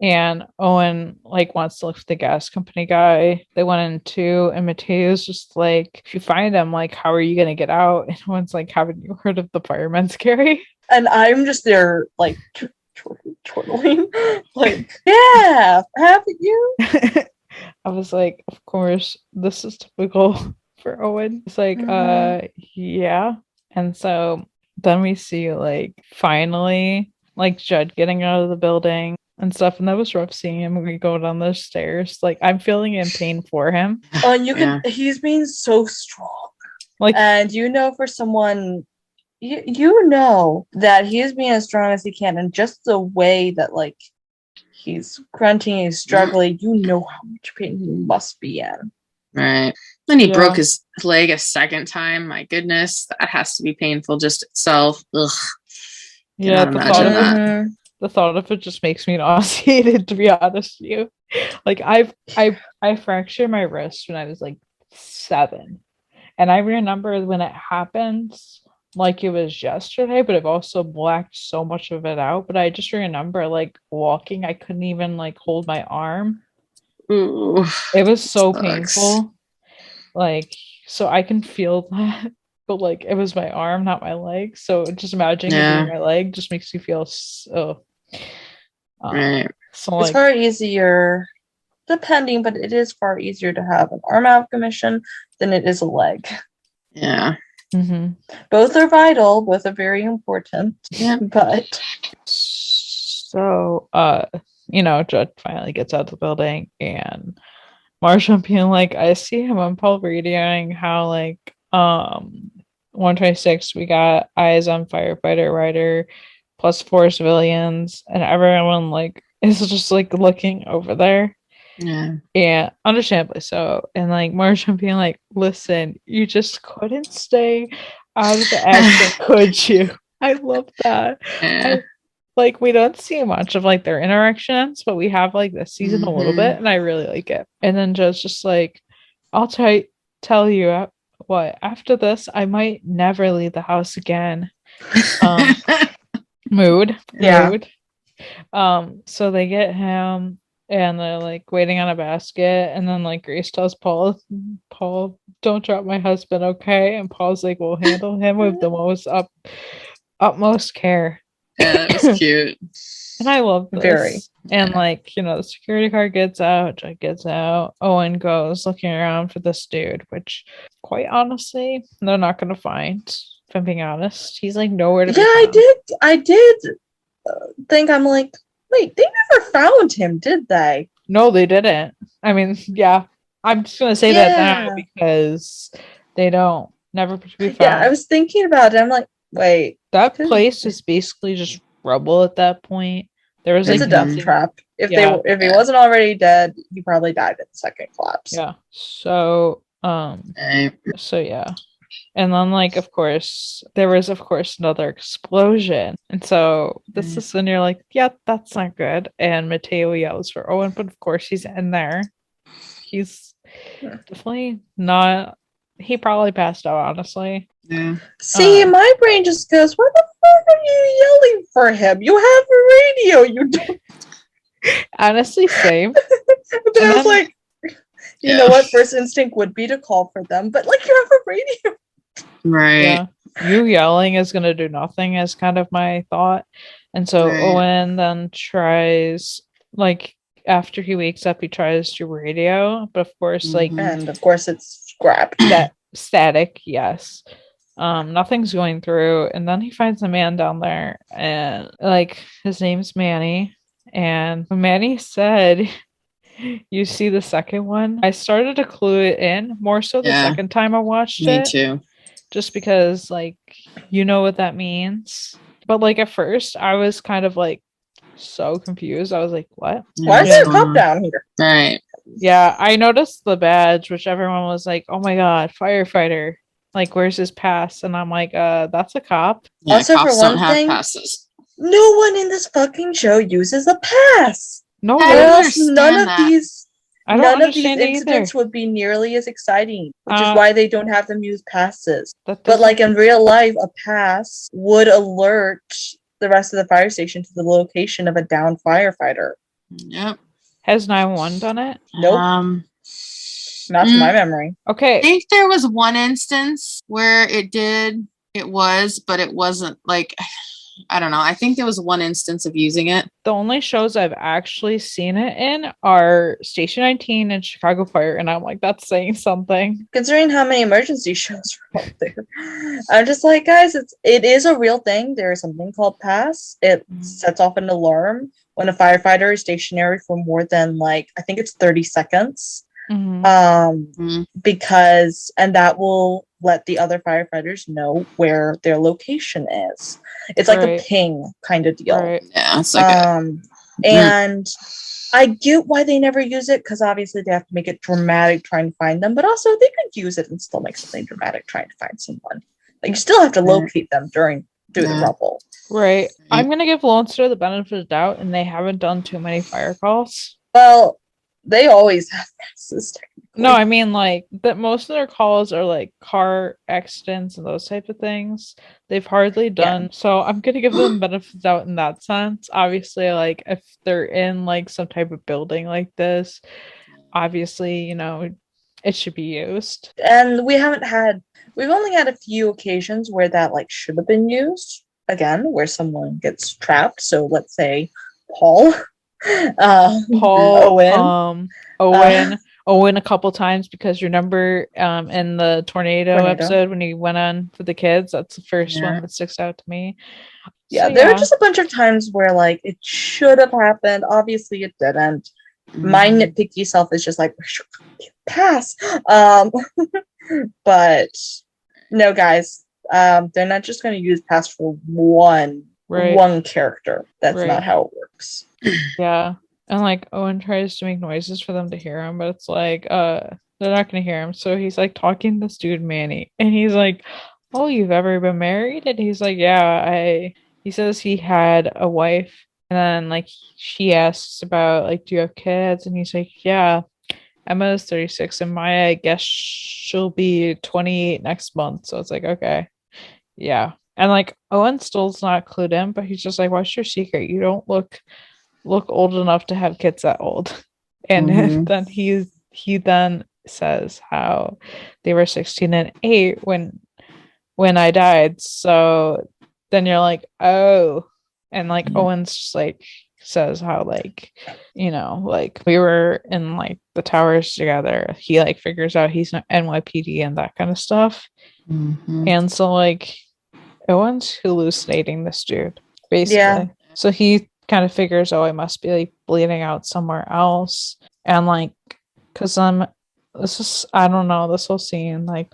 And Owen like wants to look for the gas company guy. They went in too, and Mateo's just like, if you find him, like, how are you gonna get out? And Owen's like, haven't you heard of the fireman's carry? And I'm just there like chortling like, yeah, haven't you? I was like, of course, this is typical for Owen. It's like, yeah. And so then we see like finally like Judd getting out of the building and stuff, and that was rough seeing him when we go down the stairs. Like I'm feeling in pain for him. Oh, and he's being so strong. Like, and for someone you know that he is being as strong as he can, and just the way that like he's grunting, he's struggling, how much pain he must be in. Right. Then he broke his leg a second time. My goodness, that has to be painful just itself. Ugh. Yeah, the thought of it just makes me nauseated, to be honest with you. Like I fractured my wrist when I was like 7, and I remember when it happened like it was yesterday, but I've also blacked so much of it out. But I just remember like walking, I couldn't even like hold my arm. Ooh, it was so painful. Like, so I can feel that, but like it was my arm, not my leg. So just imagining it being my leg just makes me feel so. Right. So it's far easier, depending, but it is far easier to have an arm out of commission than it is a leg. Yeah. Both are vital. Both are very important. Yeah. But so, Judd finally gets out of the building, and Marsha being like, I see him on Paul radioing how like 126 we got eyes on firefighter Ryder plus 4 civilians, and everyone like is just like looking over there, And understandably so. And like Marjan being like, listen, you just couldn't stay out of the accent, could you? I love that. Like, we don't see much of like their interactions, but we have like this season a little bit, and I really like it. And then Joe's just like, I'll tell you what, after this, I might never leave the house again. Mood. So they get him, and they're like waiting on a basket, and then like Grace tells Paul, don't drop my husband, okay? And Paul's like, we'll handle him with the most utmost care. Yeah, it was cute. And I love this. Very. And like, the security guard gets out, Judd gets out, Owen goes looking around for this dude, which quite honestly, they're not gonna find, if I'm being honest. He's like nowhere to be found. I did think, I'm like, wait, they never found him, did they? No, they didn't. I mean, yeah. I'm just gonna say that now because they don't never to be found. Yeah, I was thinking about it. I'm like, wait. That place is basically just rubble at that point. There was it's a death trap. If he wasn't already dead, he probably died in the second collapse. Yeah. So yeah. And then like of course there was another explosion. And so this is when you're like, yeah, that's not good. And Mateo yells for Owen, but of course he's in there. He's definitely not, he probably passed out, honestly. Yeah. See, my brain just goes, why the fuck are you yelling for him? You have a radio. You don't. Honestly, same. But then I was like, you know what? First instinct would be to call for them, but like, you have a radio. Right. Yeah. You yelling is going to do nothing, is kind of my thought. And so Owen then tries, like, after he wakes up, he tries to radio, but of course, and of course it's scrapped. That static, yes. Nothing's going through, and then he finds a man down there, and like his name's Manny, and Manny said, you see the second one? I started to clue it in more so the second time I watched it. Me too. Just because, like, you know what that means. But like at first I was kind of like so confused. I was like, what? Why is there a cop down here? Right. Yeah, I noticed the badge, which everyone was like, oh my god, firefighter. Like, where's his pass? And I'm like, that's a cop. Yeah, also, for one thing, passes. No one in this fucking show uses a pass. No, none of these incidents would be nearly as exciting, which is why they don't have them use passes. But like in real life, a pass would alert the rest of the fire station to the location of a downed firefighter. Yep. Has 911 done it? Nope. Not to my memory. Okay. I think there was one instance where it was, but it wasn't like, I don't know. I think there was one instance of using it. The only shows I've actually seen it in are Station 19 and Chicago Fire, and I'm like, that's saying something. Considering how many emergency shows are out there, I'm just like, guys, it is a real thing. There is something called pass. It sets off an alarm when a firefighter is stationary for more than I think it's 30 seconds. Because that will let the other firefighters know where their location is. It's like a ping kind of deal. Right. Yeah, it's like and I get why they never use it, because obviously they have to make it dramatic trying to find them, but also they could use it and still make something dramatic trying to find someone. Like, you still have to locate them through the rubble. Right. I'm gonna give Lone Star the benefit of the doubt, and they haven't done too many fire calls. Well, they always have passes. No, I mean that most of their calls are like car accidents and those type of things. They've hardly done. So I'm gonna give them benefit of the doubt in that sense. Obviously, like if they're in like some type of building like this, obviously, it should be used. And we've only had a few occasions where that should have been used. Again, where someone gets trapped. So let's say Paul, Owen a couple times, because remember in the tornado episode when he went on for the kids, that's the first one that sticks out to me. Yeah, there are just a bunch of times where it should have happened. Obviously it didn't. My nitpicky self is just pass. But no, guys, they're not just going to use pass for one character. That's not how it works. Yeah. And like Owen tries to make noises for them to hear him, but it's like, they're not gonna hear him. So he's like talking to this dude Manny, and he's like, "Oh, you've ever been married?" And he's like, "Yeah, I." He says he had a wife, and then like she asks about like, "Do you have kids?" And he's like, "Yeah, Emma's 36, and Maya, I guess she'll be 28 next month." So it's like, okay, yeah. And like Owen still's not clued in, but he's just like, "What's your secret? You don't look old enough to have kids that old." And then he then says how they were 16 and 8 when I died. So then you're like, oh. And like Owen's just like says how like, like we were in like the towers together. He like figures out he's not NYPD and that kind of stuff. And so like Owen's hallucinating this dude, basically. Yeah. So he kind of figures, oh, I must be like bleeding out somewhere else. And like, because I don't know, this whole scene, like,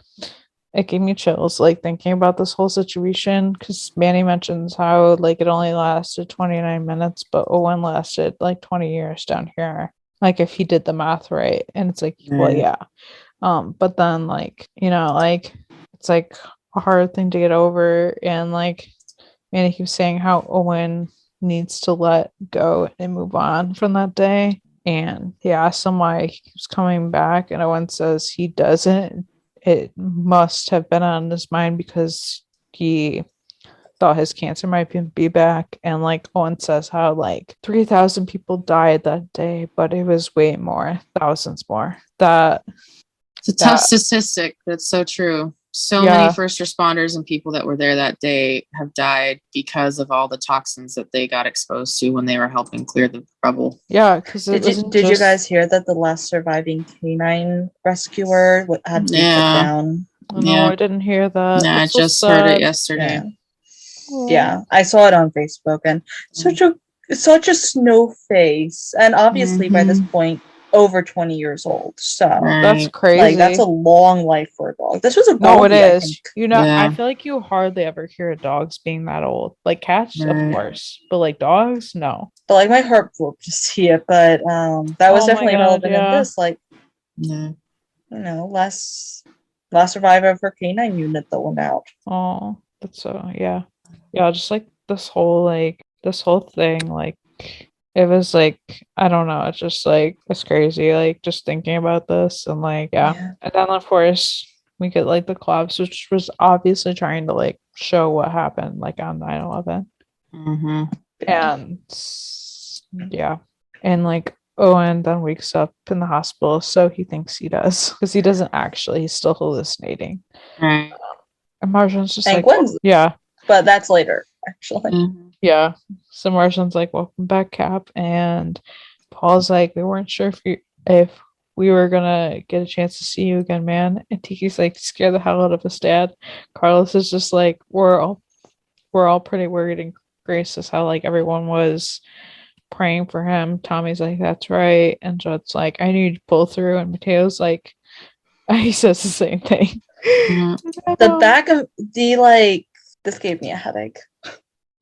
it gave me chills, like, thinking about this whole situation, because Manny mentions how, like, it only lasted 29 minutes, but Owen lasted, like, 20 years down here, like, if he did the math right. And it's like, well, yeah. But then, like, like, it's, like, a hard thing to get over, and, like, Manny keeps saying how Owen needs to let go and move on from that day. And he asks him why he keeps coming back, and Owen says he doesn't. It must have been on his mind because he thought his cancer might be back. And like Owen says how like 3,000 people died that day, but it was way more, thousands more. It's a tough statistic. That's so true. So many first responders and people that were there that day have died because of all the toxins that they got exposed to when they were helping clear the rubble. Yeah, because did you guys hear that the last surviving canine rescuer had to be put down? No, I didn't hear that. Yeah, I just heard it yesterday. Yeah, I saw it on Facebook, and such a snow face, and obviously by this point over 20 years old, so that's crazy. Like, that's a long life for a dog. This was a no, it is. I feel like you hardly ever hear dogs being that old. Like cats, of course, but like dogs, no. But like my heart broke to see it, but that was definitely relevant in this. Like, last survivor of her canine unit that went out. Oh, that's so just like this whole thing, like. It was like, I don't know, it's just like, it's crazy, like just thinking about this, and like, and then of course we get like the collapse, which was obviously trying to like show what happened like on 9/11. And and like Owen then wakes up in the hospital, so he thinks he does, because he doesn't actually, he's still hallucinating. And Marjan's just like, but that's later, actually. Yeah. So Marjan's like, welcome back, Cap. And Paul's like, we weren't sure if we were gonna get a chance to see you again, man. And Tiki's like, scare the hell out of his dad. Carlos is just like, we're all pretty worried, and Grace is how like everyone was praying for him. Tommy's like, that's right. And Judd's like, I need to pull through. And Mateo's like, he says the same thing. The back of the like, this gave me a headache.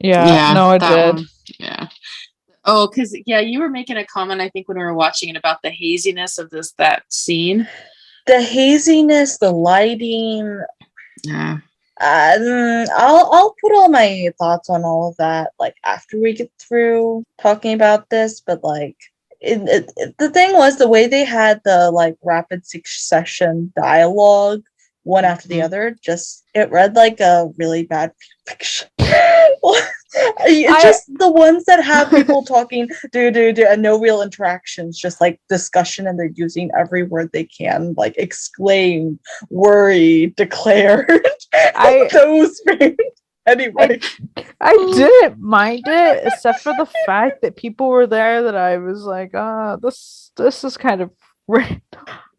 Yeah, no, it did. One. Yeah. Oh, because you were making a comment, I think, when we were watching it about the haziness of that scene. The haziness, the lighting. Yeah. I'll put all my thoughts on all of that like after we get through talking about this, but like the thing was the way they had the like rapid succession dialogue one after the other, just it read like a really bad fiction. Just the ones that have people talking and no real interactions, just like discussion, and they're using every word they can, like exclaim, worry, declare. Those anyway. I didn't mind it, except for the fact that people were there that I was like, this is kind of random.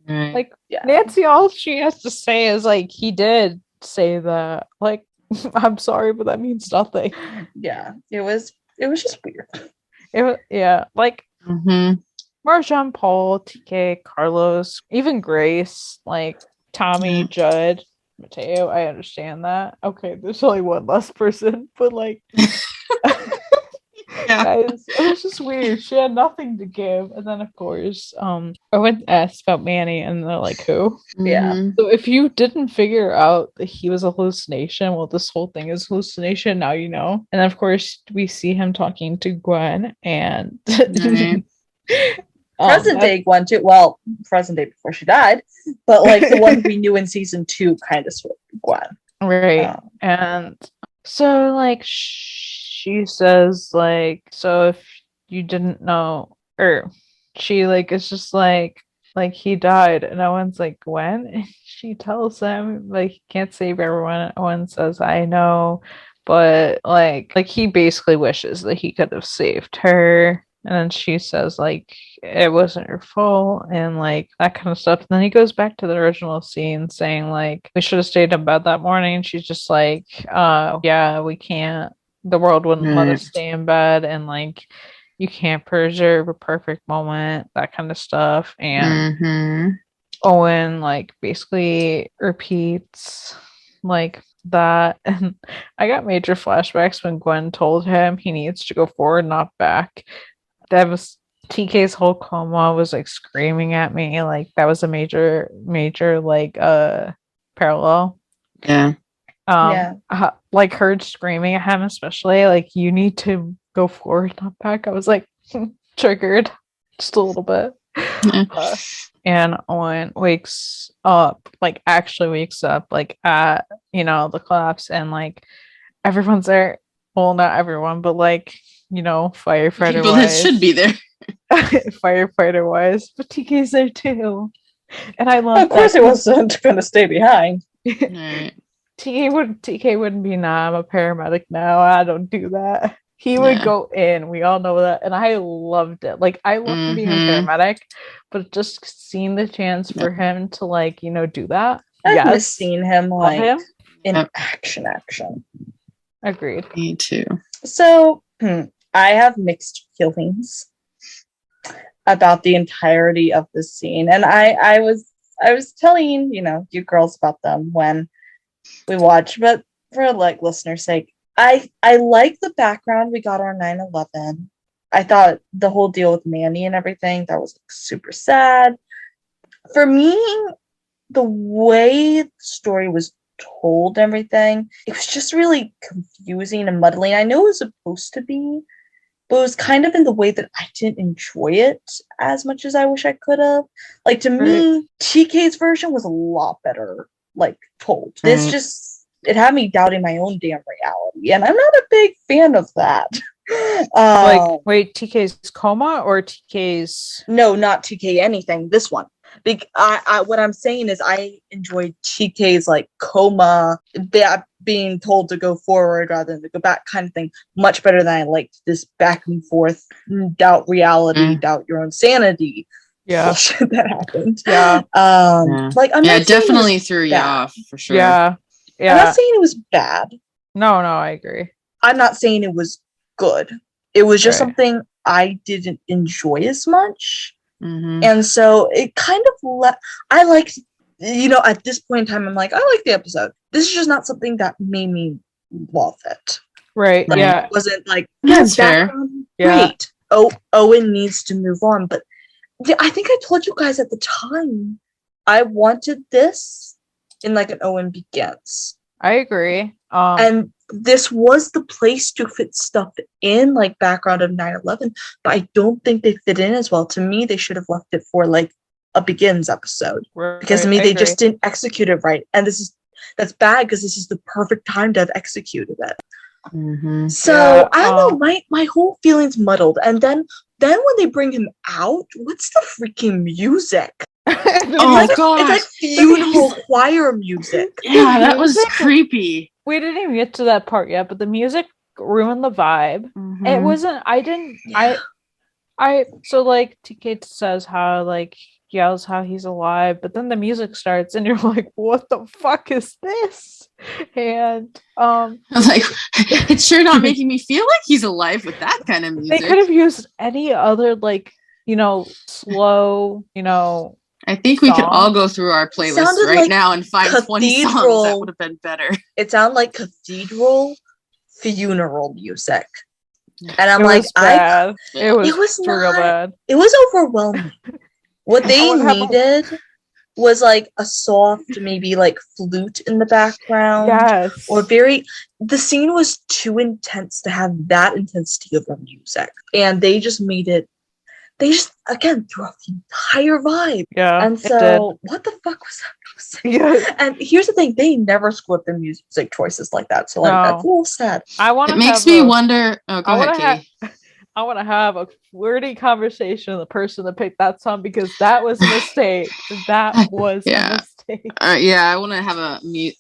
Like Nancy, all she has to say is like, he did say that. Like, I'm sorry, but that means nothing. Yeah, it was just weird. It was like Marjan, Paul, TK, Carlos, even Grace, like Tommy, Judd, Mateo. I understand that. Okay, there's only one less person, but like Yeah. Guys, it was just weird. She had nothing to give. And then of course, I went to ask about Manny and they're like, who? Yeah. Mhm. So if you didn't figure out that he was a hallucination, well, this whole thing is hallucination, now you know. And of course we see him talking to Gwen and Right. Present day Gwen too. Well, present day before she died, but like the one we knew in season 2 kind of sort of Gwen. Right. And so like she says like, so if you didn't know, or she like is just like he died, and Owen's like, Gwen? And she tells him like he can't save everyone. Owen says, I know, but like he basically wishes that he could have saved her. And then she says like it wasn't her fault and like that kind of stuff. And then he goes back to the original scene saying like we should have stayed in bed that morning. And she's just like, yeah, we can't. The world wouldn't let us stay in bed, and like you can't preserve a perfect moment, that kind of stuff. And Owen like basically repeats like that. And I got major flashbacks when Gwen told him he needs to go forward, not back. That was TK's whole coma was like screaming at me. Like that was a major like parallel. Yeah. Like her screaming at him, especially like you need to go forward, not back. I was like triggered just a little bit. And Owen actually wakes up like at the collapse, and like everyone's there. Well, not everyone, but like firefighter People wise, that should be there. Firefighter wise, but TK's there too, and I love. Of course, he wasn't going to stay behind. Right. TK wouldn't be. Nah, I'm a paramedic now. I don't do that. He would go in. We all know that, and I loved it. Like I loved being a paramedic, but just seeing the chance for him to like do that. I've seen him like in action. Agreed. Me too. So I have mixed feelings about the entirety of this scene, and I was telling you girls about them when we watched, but for like listeners' sake, I like the background we got on 9/11. I thought the whole deal with Manny and everything that was like, super sad. For me, the way the story was told, everything, it was just really confusing and muddling. I know it was supposed to be, but it was kind of in the way that I didn't enjoy it as much as I wish I could have. Like to me, TK's version was a lot better, like told. This just it had me doubting my own damn reality, and I'm not a big fan of that. Like, wait, TK's coma or TK's? No, not TK anything. This one. I what I'm saying is I enjoyed TK's like coma, being told to go forward rather than to go back kind of thing much better than I liked this back and forth doubt reality, doubt your own sanity. Bullshit that happened. Like I'm not definitely threw you off for sure. I'm not saying it was bad. No, I agree. I'm not saying it was good. It was just something I didn't enjoy as much. And so it kind of I liked, at this point in time, I'm like, I like the episode. This is just not something that made me love it. Right. Yeah. It wasn't like, that's fair. Great. Owen needs to move on. But I think I told you guys at the time, I wanted this in like an Owen Begins. I agree. And this was the place to fit stuff in, like background of 9/11, but I don't think they fit in as well. To me, they should have left it for like a Begins episode, because to me they just didn't execute it right, and that's bad because this is the perfect time to have executed it. So I don't know, my whole feeling's muddled, and then when they bring him out, what's the freaking music? God! It's like funeral choir music. Yeah, that was creepy. We didn't even get to that part yet, but the music ruined the vibe. It wasn't. So like TK says how like yells how he's alive, but then the music starts and you're like, what the fuck is this? And I was like, it's sure not making me feel like he's alive with that kind of music. They could have used any other like slow I think we could all go through our playlist right now and find 20 songs that would have been better. It sounded like cathedral funeral music. And I'm It like, was bad. Yeah. It was real not. bad. It was overwhelming. What they needed was like a soft, maybe like flute in the background. Yes. Or the scene was too intense to have that intensity of the music. And they just again threw off the entire vibe. Yeah. And so what the fuck was that? Yeah. And here's the thing, they never split their music choices like that. So like that's a little sad. It makes me wonder. Oh, go ahead, Katie. I want to have a wordy conversation with the person that picked that song because that was a mistake. That was a mistake. I want to have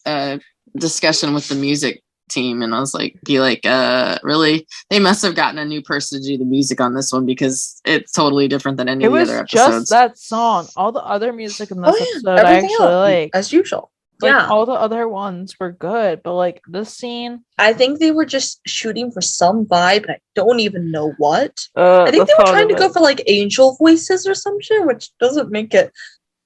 a discussion with the music team, and I was like, really? They must have gotten a new person to do the music on this one because it's totally different than any of the other episodes. Just that song. All the other music in this episode, I actually like as usual. Like all the other ones were good, but like this scene, I think they were just shooting for some vibe, and I don't even know what. I think they were trying to go for like angel voices or some shit, which doesn't make it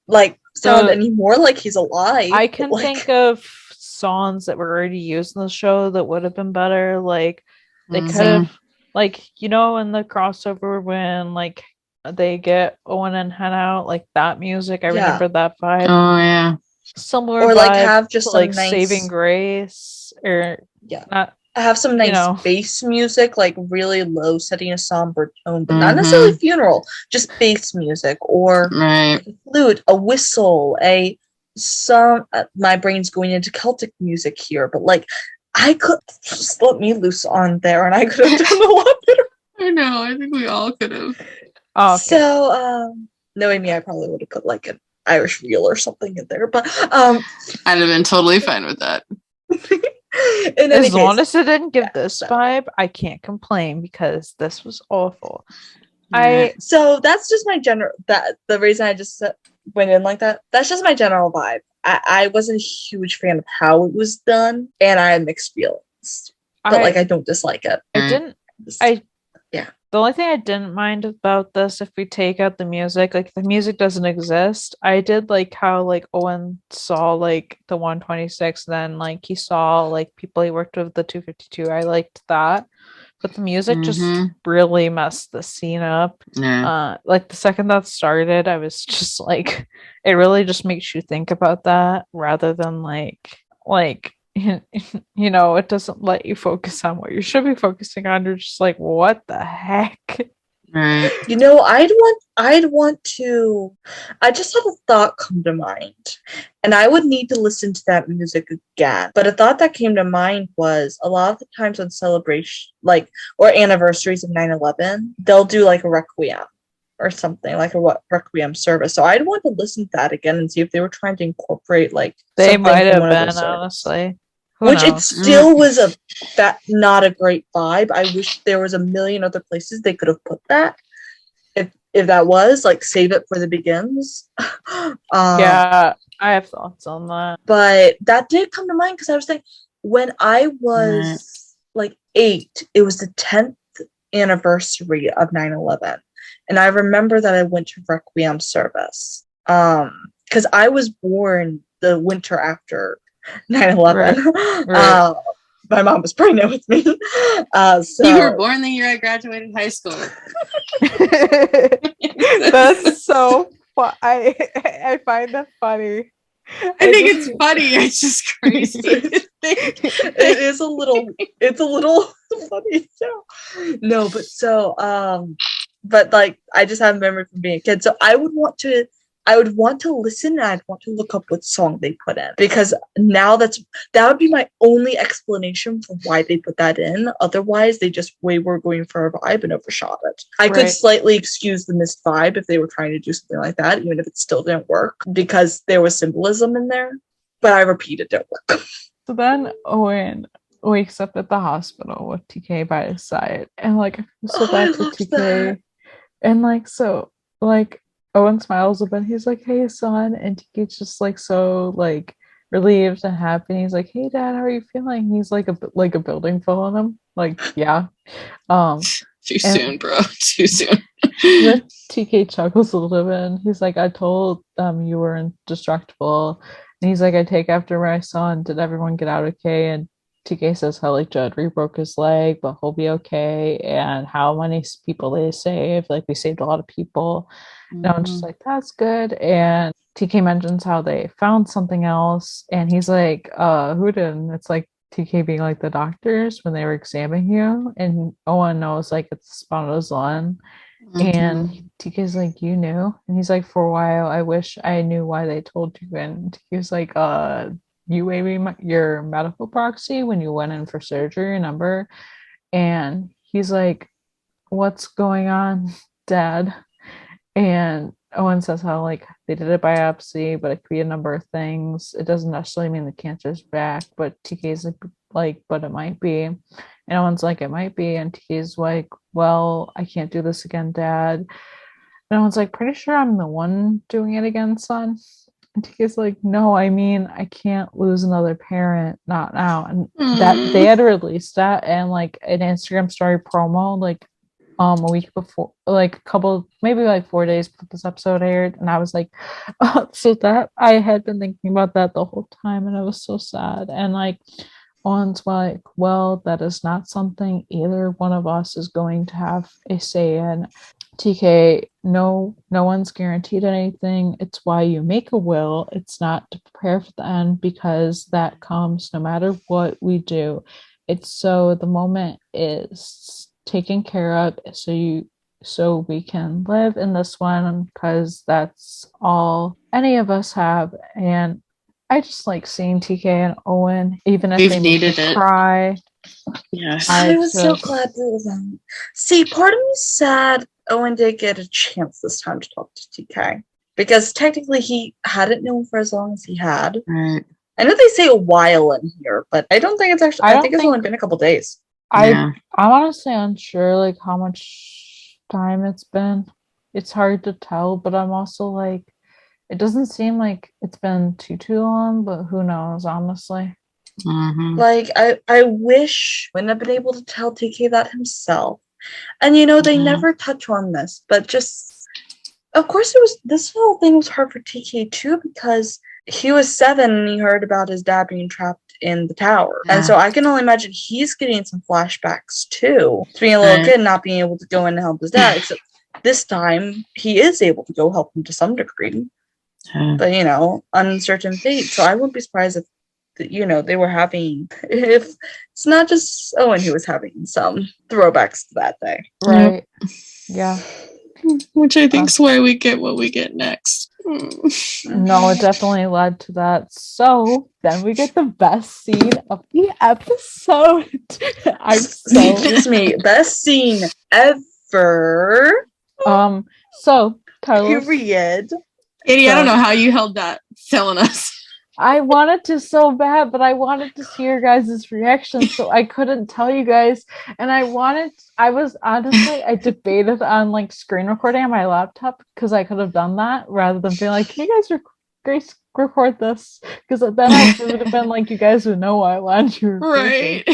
like sound any more like he's alive. I can think of songs that were already used in the show that would have been better. Like they could have, like, you know, in the crossover when like they get Owen and Hen out, like that music. I remember that vibe. Oh yeah. Similar, or like have just some like nice Saving Grace, or not have some nice bass music, like really low, setting a somber tone, but not necessarily funeral, just bass music, or a flute, a whistle, my brain's going into Celtic music here, but like I could just let me loose on there, and I could have done a lot better. I know. I think we all could have. Oh, okay. So, knowing me, I probably would have put like an Irish reel or something in there, but I'd have been totally fine with that. As long as it didn't give this vibe, I can't complain because this was awful. So that's just my general. The reason I just went in like that. That's just my general vibe. I wasn't a huge fan of how it was done, and I had mixed feelings. But I don't dislike it. The only thing I didn't mind about this, if we take out the music, like the music doesn't exist. I did like how like Owen saw like the 126, then like he saw like people he worked with the 252. I liked that, but the music just really messed the scene up. Like the second that started, I was just like, it really just makes you think about that rather than like you know, it doesn't let you focus on what you should be focusing on. You're just like, what the heck? Right. You know, I just had a thought come to mind, and I would need to listen to that music again. But a thought that came to mind was a lot of the times on celebration, like, or anniversaries of 9/11, they'll do like a requiem or something, like a requiem service. So I'd want to listen to that again and see if they were trying to incorporate like they might have been, honestly. It still was not a great vibe. I wish there was a million other places they could have put that. If that was like save it for the begins. Yeah, I have thoughts on that. But that did come to mind because I was thinking when I was like 8, it was the 10th anniversary of 9/11, and I remember that I went to Requiem service because I was born the winter after 9/11. Right. My mom was pregnant with me. So you were born the year I graduated high school. That's so I find that funny. I think it's funny. It's just crazy. It's a little funny. Yeah. No, but so but like I just have a memory from being a kid. So I would want to listen, and I'd want to look up what song they put in, because now that would be my only explanation for why they put that in. Otherwise, they just were going for a vibe and overshot it. I could slightly excuse the missed vibe if they were trying to do something like that, even if it still didn't work, because there was symbolism in there. But I repeat, it didn't work. So then Owen wakes up at the hospital with TK by his side, and like so back to TK, that. And like so like. Owen smiles a bit. He's like, "Hey, son," and TK's just like so like relieved and happy. And he's like, "Hey, Dad, how are you feeling?" He's like a building fell on him. Like, yeah. Too soon, bro. Too soon. TK chuckles a little bit, and he's like, "I told you were indestructible." And he's like, "I take after my son. Did everyone get out okay?" And TK says how like Judd broke his leg, but he'll be okay, and how many people they saved. Like we saved a lot of people. And I'm just like, that's good. And TK mentions how they found something else, and he's like, who did? And it's like TK being like the doctors when they were examining you, and Owen knows like it's Spanozoan. And TK's like, you knew? And he's like, for a while, I wish I knew why they told you. And TK's like, you gave me your medical proxy when you went in for surgery, remember? And he's like, what's going on, Dad? And Owen says how like they did a biopsy, but it could be a number of things. It doesn't necessarily mean the cancer's back, but TK's like, but it might be. And Owen's like, it might be. And TK's like, well, I can't do this again, Dad. And Owen's like, pretty sure I'm the one doing it again, son. And TK's like, no, I mean, I can't lose another parent, not now. And that they had released that and like an Instagram story promo, like a week before, like a couple, maybe like 4 days before this episode aired. And I was like, so that I had been thinking about that the whole time, and it was so sad. And like Owen's like, well, that is not something either one of us is going to have a say in. TK, no one's guaranteed anything. It's why you make a will. It's not to prepare for the end, because that comes no matter what we do. It's so the moment is taken care of so we can live in this one, because that's all any of us have. And I just like seeing TK and Owen, even if they needed to cry. Yes. I was so glad it was on. See, part of me is sad Owen did get a chance this time to talk to TK, because technically he hadn't known for as long as he had. Right. I know they say a while in here, but I don't think it's actually. I think it's only been a couple days. I'm honestly unsure like how much time it's been. It's hard to tell, but I'm also like, it doesn't seem like it's been too long, but who knows, honestly. Like I wish wouldn't have been able to tell TK that himself. And they never touch on this, but just of course this whole thing was hard for TK too, because he was 7 and he heard about his dad being trapped in the tower. And so I can only imagine he's getting some flashbacks too. To being a little kid, not being able to go in and help his dad, except this time he is able to go help him to some degree. But uncertain fate. So I wouldn't be surprised if they were having, if it's not just Owen who was having some throwbacks to that day. Right. Yeah. Which I think is why we get what we get next. No, it definitely led to that. So then we get the best scene of the episode. Excuse me, best scene ever. So Carlos. Period. Katie, I don't know how you held that telling us. I wanted to so bad, but I wanted to see your guys' reactions, so I couldn't tell you guys. And I debated on like screen recording on my laptop, because I could have done that rather than being like, can you guys record this? Because then I would have been like, you guys would know why line you were right.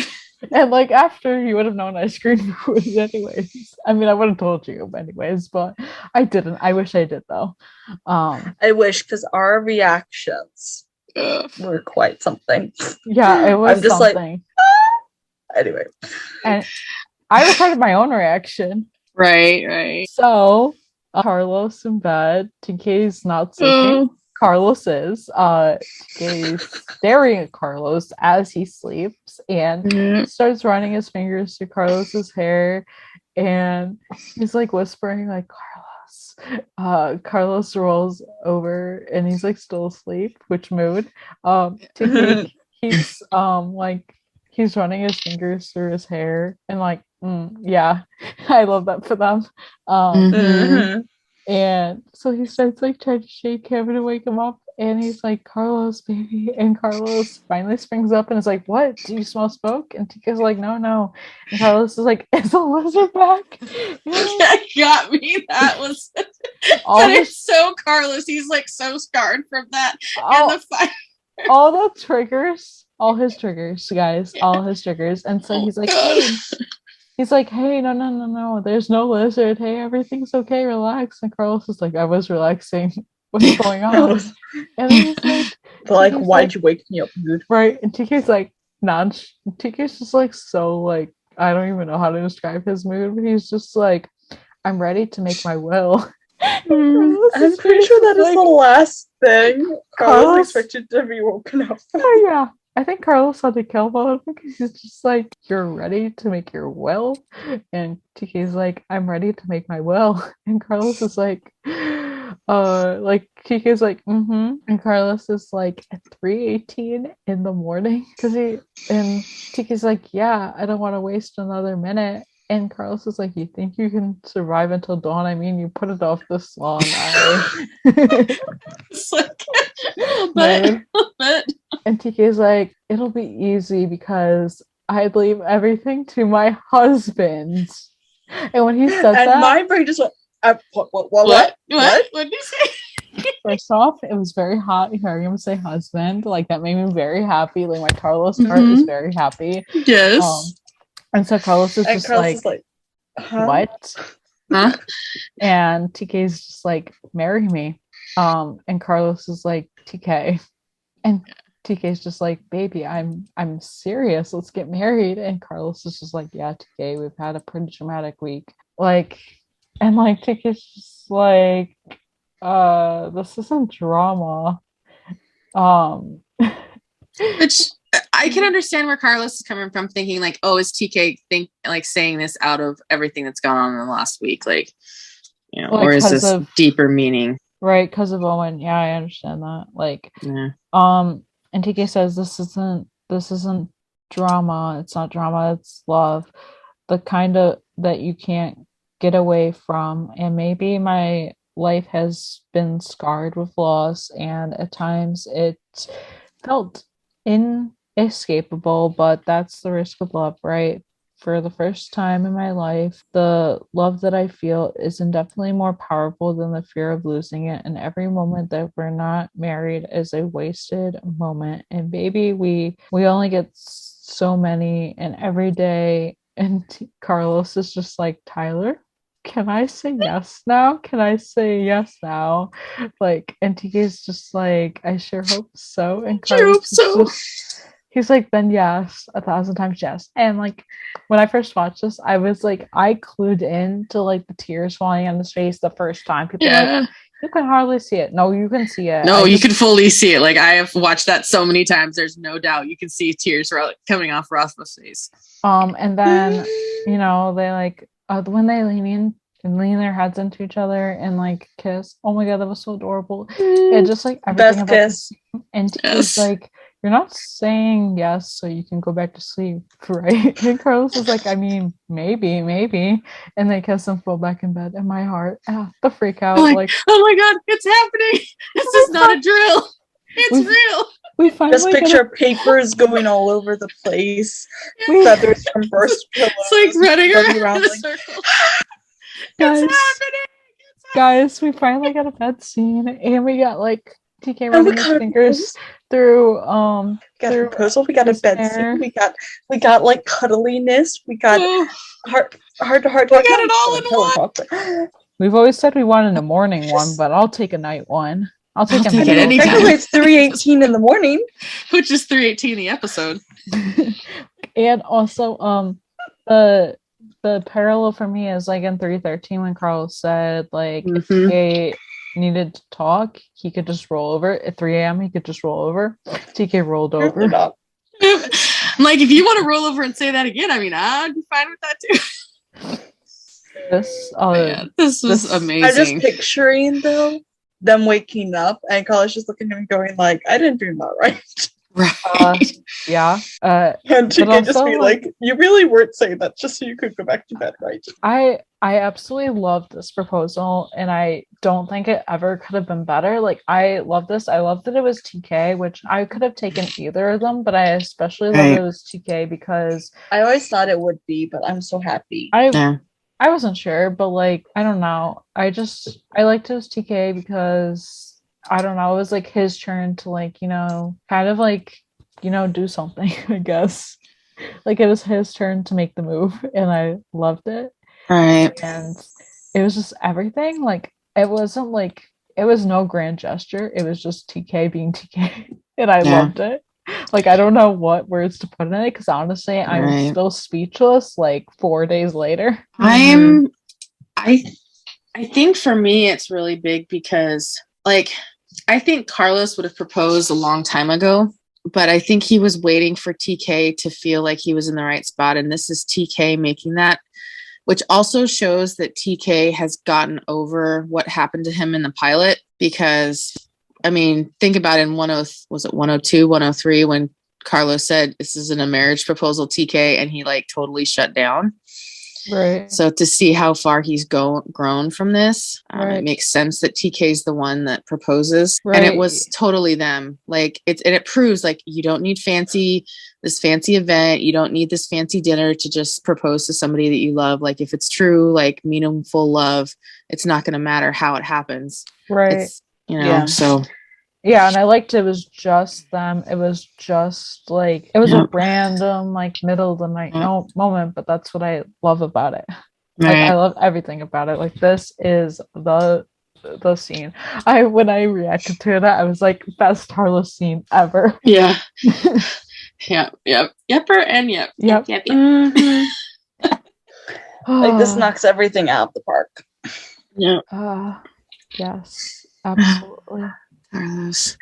And like after you would have known I screen recorded anyways. I mean, I would have told you anyways, but I didn't. I wish I did though. I wish, because our reactions were quite something. Yeah, it was. I'm just something. Like, anyway. And I recorded my own reaction. Right. So Carlos in bed. TK's not sleeping. Carlos is. TK's staring at Carlos as he sleeps, and starts running his fingers through Carlos's hair, and he's like whispering like, Carlos. Carlos rolls over and he's like still asleep, which mood. TK keeps like he's running his fingers through his hair, and like yeah, I love that for them. And so he starts like trying to shake him and wake him up, and he's like, Carlos, baby. And Carlos finally springs up and is like, what? Do you smell smoke? And TK's like, no. And Carlos is like, is the lizard back? That got me. That was but it's so Carlos. He's like so scarred from that. And the fire. All his triggers, guys. All his triggers. And so he's like, hey. He's like, hey, no, there's no lizard. Hey, everything's okay, relax. And Carlos is like, I was relaxing. What's going on? And then he's like, why'd you wake me up, dude? Right. And TK's like, TK's just like so like I don't even know how to describe his mood, but he's just like, I'm ready to make my will. I'm pretty sure that is the last thing Carlos expected to be woken up for. Oh yeah. I think Carlos had to kill him because he's just like, you're ready to make your will? And TK's like, I'm ready to make my will. And Carlos is like TK's like, And Carlos is like at 3:18 in the morning and TK's like, yeah, I don't want to waste another minute. And Carlos is like, you think you can survive until dawn? I mean, you put it off this long. It's like a little bit. And TK's like, it'll be easy because I leave everything to my husband. And when he said that, and my brain just went, what did you say? First off, it was very hot hearing him say husband. Like, that made me very happy. Like, my Carlos heart is very happy. Yes. And so Carlos is just Carlos like, huh? What? Huh? And TK's just like, marry me. And Carlos is like, TK. And TK's just like, baby, I'm serious. Let's get married. And Carlos is just like, yeah, TK, we've had a pretty dramatic week. Like, and like TK's just like, this isn't drama. Which I can understand where Carlos is coming from, thinking like, oh, is TK saying this out of everything that's gone on in the last week, like, you know, like, or is this deeper meaning? Right, because of Owen. Yeah, I understand that. Like, yeah. And TK says this isn't drama. It's not drama. It's love, the kind of that you can't get away from. And maybe my life has been scarred with loss, and at times it felt inescapable, but that's the risk of love, right? For the first time in my life, the love that I feel is indefinitely more powerful than the fear of losing it, and every moment that we're not married is a wasted moment. And baby, we only get so many, and every day. And Carlos is just like, Tyler, can I say yes now? Can I say yes now? Like, and TK's just like, I sure hope so. And Carlos he's like, then yes, 1,000 times yes. And like, when I first watched this, I was like, I clued in to like the tears falling on his face the first time. People were like, you can hardly see it. No, you can see it. No, you can fully see it. Like, I have watched that so many times. There's no doubt you can see tears coming off Rasmus' face. And then, you know, they like, when they lean their heads into each other and like kiss. Oh my god, that was so adorable. And just like everything about kiss. And it's like, you're not saying yes so you can go back to sleep, right? And Carlos is like, I mean, maybe. And they kiss and fall back in bed. And my heart, the freak out. Like, oh my god, it's happening. This is not a drill. It's real. We finally just picture papers going all over the place. Feathers from burst pillows. It's like running around in a circle. Guys, we finally got a bed scene, and we got like TK running his fingers through we got a proposal, we got a bed scene, we got like cuddliness, we got heart to heart. We got it all in one. We've always said we wanted a morning one, but I'll take a night one. I'll take it anytime. Technically, it's 3:18 in the morning, which is 3:18 the episode. And also, the parallel for me is like in 3:13 when Carl said like if TK needed to talk, he could just roll over. At 3 a.m. he could just roll over. TK rolled over. I'm like, if you want to roll over and say that again, I mean, I'd be fine with that too. This was amazing. I'm just picturing though them waking up and Carl's just looking at him going like, I didn't do that right. Right. Yeah. And she can just be like, you really weren't saying that just so you could go back to bed, right? I absolutely love this proposal, and I don't think it ever could have been better. Like, I love this. I love that it was TK, which I could have taken either of them, but I especially love it was TK because I always thought it would be, but I'm so happy. I wasn't sure, but like, I don't know. I liked it was TK because I don't know, it was like his turn to like, you know, kind of like, you know, do something, I guess. Like, it was his turn to make the move, and I loved it. Right. And it was just everything. Like, it wasn't like, it was no grand gesture. It was just TK being TK. And I loved it. Like, I don't know what words to put in it because honestly, I'm still speechless. Like 4 days later, I think for me it's really big because like I think Carlos would have proposed a long time ago, but I think he was waiting for TK to feel like he was in the right spot, and this is TK making that, which also shows that TK has gotten over what happened to him in the pilot. Because I mean, think about it, in 102, 103, when Carlos said this isn't a marriage proposal, TK, and he like totally shut down. right? So to see how far he's grown from this, it makes sense that TK is the one that proposes, and it was totally them. Like it proves like you don't need this fancy event, you don't need this fancy dinner to just propose to somebody that you love. Like if it's true, like meaningful love, it's not going to matter how it happens, right? It's, so. Yeah, and I liked it was just them. It was just like it was a random like middle of the night moment, but that's what I love about it. Like I love everything about it. Like this is the scene. When I reacted to that, I was like, best Carlos scene ever. Yeah. Yep. Yepper and yep. Mm-hmm. Like this knocks everything out of the park. Yeah. Yes, absolutely. Carlos.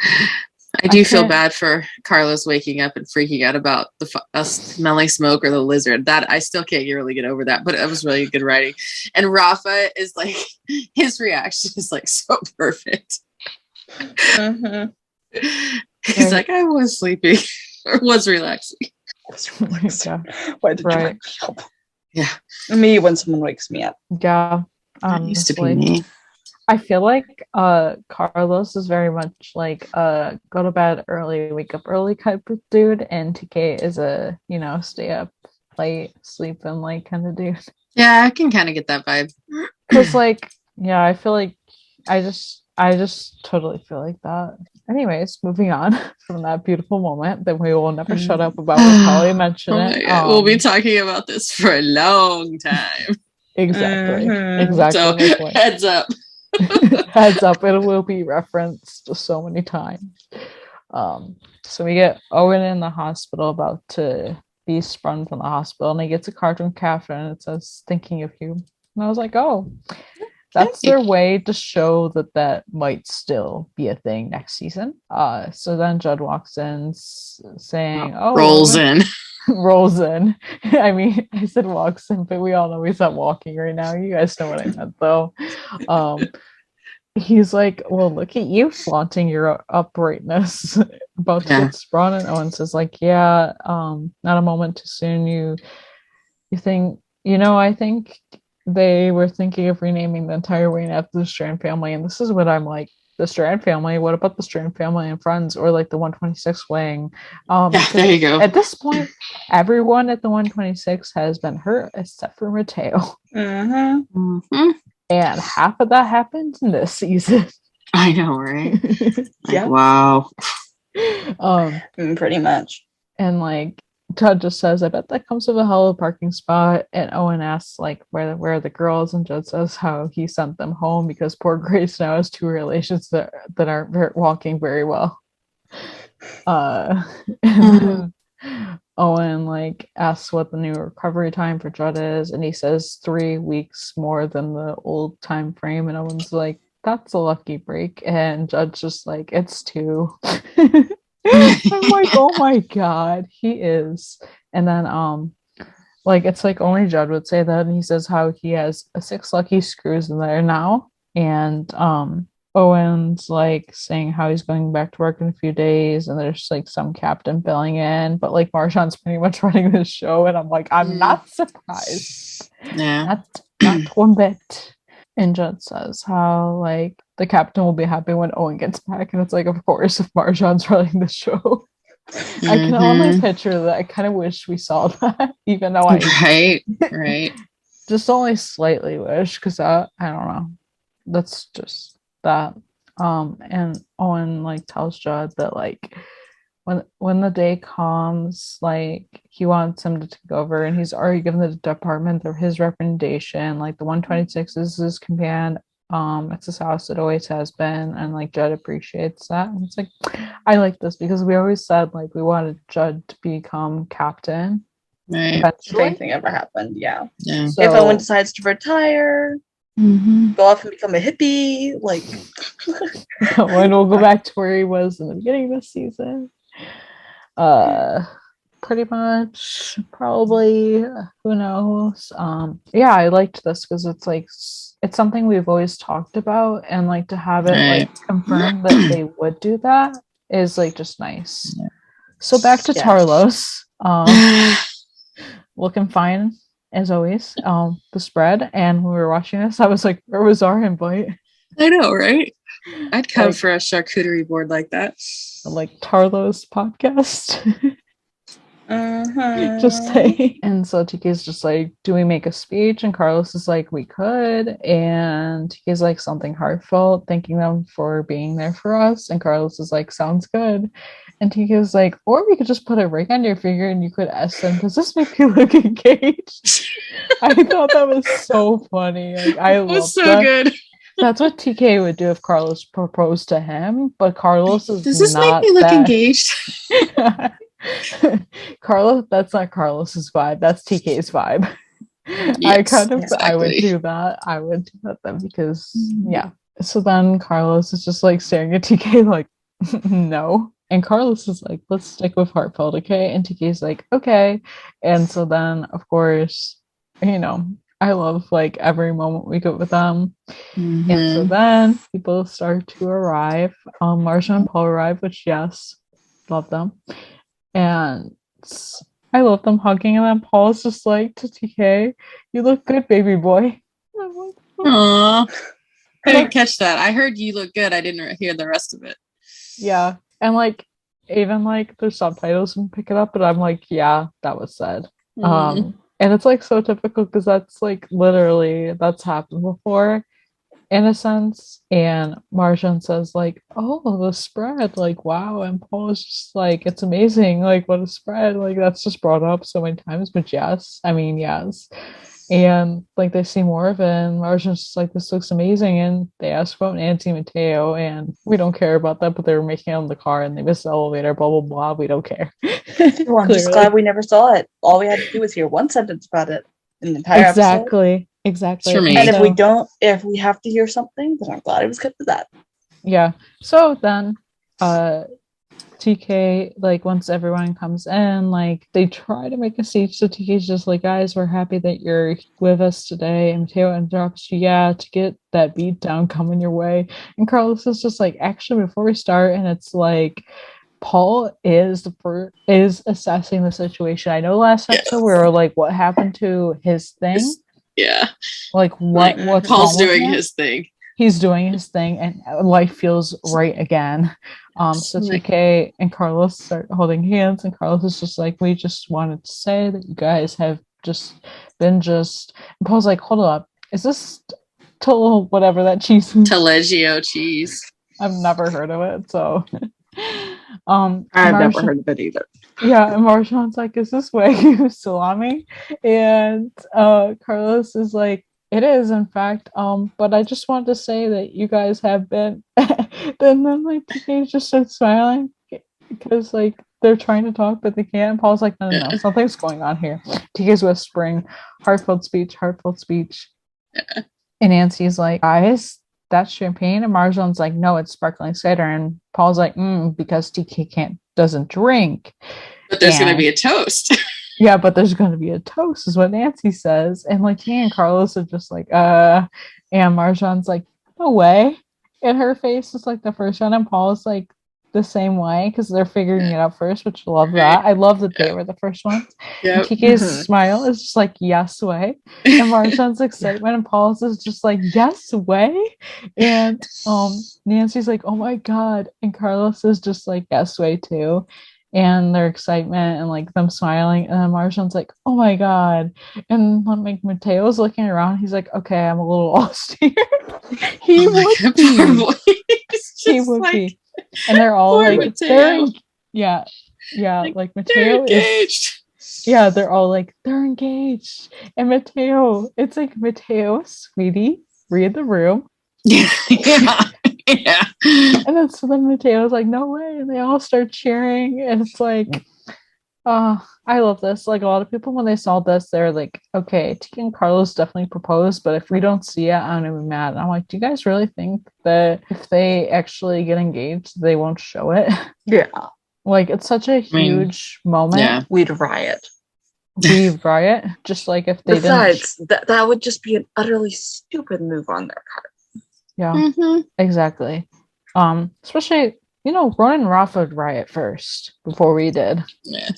I do feel bad for Carlos waking up and freaking out about us smelling smoke or the lizard. That I still can't really get over that, but it was really good writing. And Rafa is like, his reaction is like so perfect. Mm-hmm. He's like, I was sleeping or was relaxing. Why did you wake me up? Yeah. Me when someone wakes me up. Yeah. That used to be me. I feel like Carlos is very much like go to bed early, wake up early type of dude, and TK is a stay up late, sleep in like kind of dude. Yeah, I can kind of get that vibe. Cause like I feel like I just totally feel like that. Anyways, moving on from that beautiful moment that we will never shut up about. We'll probably mention it. We'll be talking about this for a long time. Exactly. Mm-hmm. Exactly. So heads up. Heads up, it will be referenced so many times. So we get Owen in the hospital about to be sprung from the hospital, and he gets a card from Catherine and it says thinking of you. And I was like, oh, that's their way to show that might still be a thing next season. So then Judd walks in saying, rolls in. I mean, I said walks in, but we all know he's not walking right now. You guys know what I meant, though. He's like, well, look at you flaunting your uprightness about to get sprung. And Owen says, like, yeah, not a moment too soon. You think, I think they were thinking of renaming the entire wing after the Strand family. And this is what I'm like, the Strand family, what about the Strand family and friends, or like the 126 wing? There you go. At this point, everyone at the 126 has been hurt except for Mateo. Mm-hmm. Mm-hmm. And half of that happened in this season. I know, right? Yeah. Wow. Pretty much. And like Judd just says, I bet that comes with a hell of a parking spot. And Owen asks like where are the girls, and Judd says how he sent them home because poor Grace now has two relations that aren't walking very well. And Owen like asks what the new recovery time for Judd is, and he says 3 weeks more than the old time frame, and Owen's like, that's a lucky break, and Judd's just like, it's 2. I'm like, oh my god, he is. And then like it's like only Judd would say that, and he says how he has 6 lucky screws in there now. And Owen's like saying how he's going back to work in a few days, and there's like some captain billing in, but like Marshawn's pretty much running this show, and I'm like, I'm not surprised. Yeah. Not one bit. And Judd says how like the captain will be happy when Owen gets back, and it's like, of course, if Marshawn's running the show. I can only picture that. I kind of wish we saw that, even though right. just only slightly wish, because I don't know. That's just that. And Owen like tells Judd that like when the day comes, like he wants him to take over, and he's already given the department his recommendation. Like the 126 is his It's his house. It always has been, and like Judd appreciates that. And it's like, I like this because we always said like we wanted Judd to become captain Right. If eventually. anything ever happened, yeah. So, if Owen decides to retire, go off and become a hippie, like Owen will go back to where he was in the beginning of this season. Pretty much, probably. Who knows? Yeah, I liked this because it's like it's something we've always talked about, and like to have it like confirmed that they would do that is like just nice. So back to Tarlos. Looking fine as always. The spread, and when we were watching this, I was like, "Where was our invite?" I know, right? I'd come for a charcuterie board like that. Like Tarlos podcast. Just say. And so TK's just like, do we make a speech? And Carlos is like, we could. And TK's like, something heartfelt, thanking them for being there for us. And Carlos is like, sounds good. And TK's like, or we could just put a ring on your finger and you could ask them, does this make you look engaged? I thought that was so funny. Like, I love so that. good. That's what TK would do if Carlos proposed to him, but Carlos is does this not make me look that engaged? Carlos, that's not Carlos's vibe. That's TK's vibe. Yes, I would do that. I would do that then because yeah. So then Carlos is just like staring at TK like no. And Carlos is like, let's stick with heartfelt, okay? And TK's like, okay. And so then of course, you know, I love like every moment we get with them. And so then people start to arrive. Marsha and Paul arrive, which yes, love them. And I love them hugging, and then Paul's just like to TK, you look good, baby boy. Aww. I didn't catch that. I heard you look good. I didn't hear the rest of it. Yeah. And like even like the subtitles and pick it up, but I'm like, yeah, that was said. And it's like so typical because that's like literally that's happened before in a sense. And Marjan says like, oh, the spread, like wow. And Paul is just like, it's amazing, like what a spread, like that's just brought up so many times. But yes, I mean yes. And like they see more of it, and Marjan's just like, this looks amazing. And they ask about Nancy Mateo, and we don't care about that, but they were making it in the car and they missed the elevator, blah blah blah. We don't care. Well, I'm just glad we never saw it. All we had to do was hear one sentence about it in the entire episode. Exactly. And if we have to hear something, then I'm glad it was cut to that. Yeah. So then TK, like once everyone comes in, like they try to make a speech. So TK's just like, guys, we're happy that you're with us today. And Mateo interrupts you, yeah, to get that beat down coming your way. And Carlos is just like, actually, before we start, and it's like Paul is assessing the situation. I know last episode we were like, what happened to his thing? Like what's Paul's doing his thing. He's doing his thing, and life feels right again. So TK and Carlos start holding hands, and Carlos is just like, we just wanted to say that you guys have just been and Paul's like, hold up, is this whatever that cheese is? Taleggio cheese. I've never heard of it, so I've never heard of it either. Yeah, and Marshawn's like, is this Wagyu salami? And Carlos is like, it is, in fact. But I just wanted to say that you guys have been. then like TK just starts smiling because like they're trying to talk but they can't. And Paul's like, no, something's going on here. TK's whispering, heartfelt speech. And Nancy's like, guys, that's champagne. And Marjan's like, no, it's sparkling cider. And Paul's like, because TK doesn't drink. But there's going to be a toast. Yeah, but there's going to be a toast, is what Nancy says. And like he and Carlos are just like, and Marjan's like, no way. And her face is like the first one, and Paul's like the same way because they're figuring it out first, which I love that. I love that they were the first ones. And TK's smile is just like, yes way. And Marjan's excitement and Paul's is just like, yes way. And Nancy's like, oh my god. And Carlos is just like, yes way too. And their excitement and like them smiling, and then Marjan's like, oh my god. And like Mateo's looking around, he's like, okay, I'm a little lost here. He would be. And they're all like, like Mateo engaged. They're all like, they're engaged. And Mateo, it's like, Mateo, sweetie, read the room. Yeah. Yeah. And then so then Mateo's like, no way, and they all start cheering, and it's like, I love this. Like, a lot of people when they saw this, they're like, okay, Tika and Carlos definitely proposed, but if we don't see it, I'm gonna be mad. And I'm like, do you guys really think that if they actually get engaged, they won't show it? Yeah. Like, it's such a huge moment. Yeah. We'd riot. We riot, just like if they Besides, didn't. that would just be an utterly stupid move on their part. Yeah, exactly. Especially, Ronan and Rafa would riot first before we did. Yeah.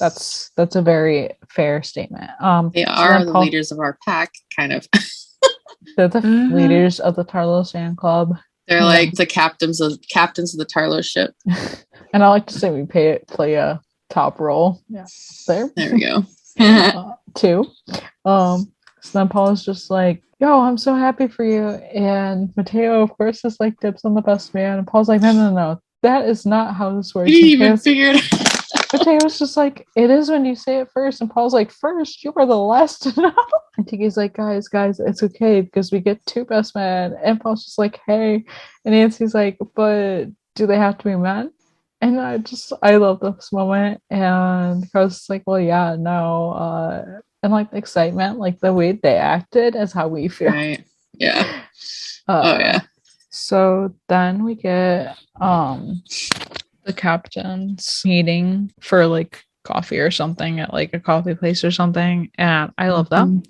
That's a very fair statement. They are the leaders of our pack, kind of. They're the leaders of the Tarlos fan club. They're like the captains of the Tarlos ship. And I like to say we play a top role. Yeah, there we go. 2. So then Paula's just like, yo, I'm so happy for you. And Mateo, of course, is like dips on the best man. And Paul's like, no. That is not how this works. You didn't even figure it out. Mateo's just like, it is when you say it first. And Paul's like, first, you are the last to know. And Tiki's like, guys, it's okay because we get 2 best men. And Paul's just like, hey. And Nancy's like, but do they have to be men? And I love this moment. And Carlos is like, well, yeah, no. And like the excitement, like the way they acted is how we feel. Right. Yeah. Yeah. So then we get the captain's meeting for like coffee or something at like a coffee place or something, and I love them.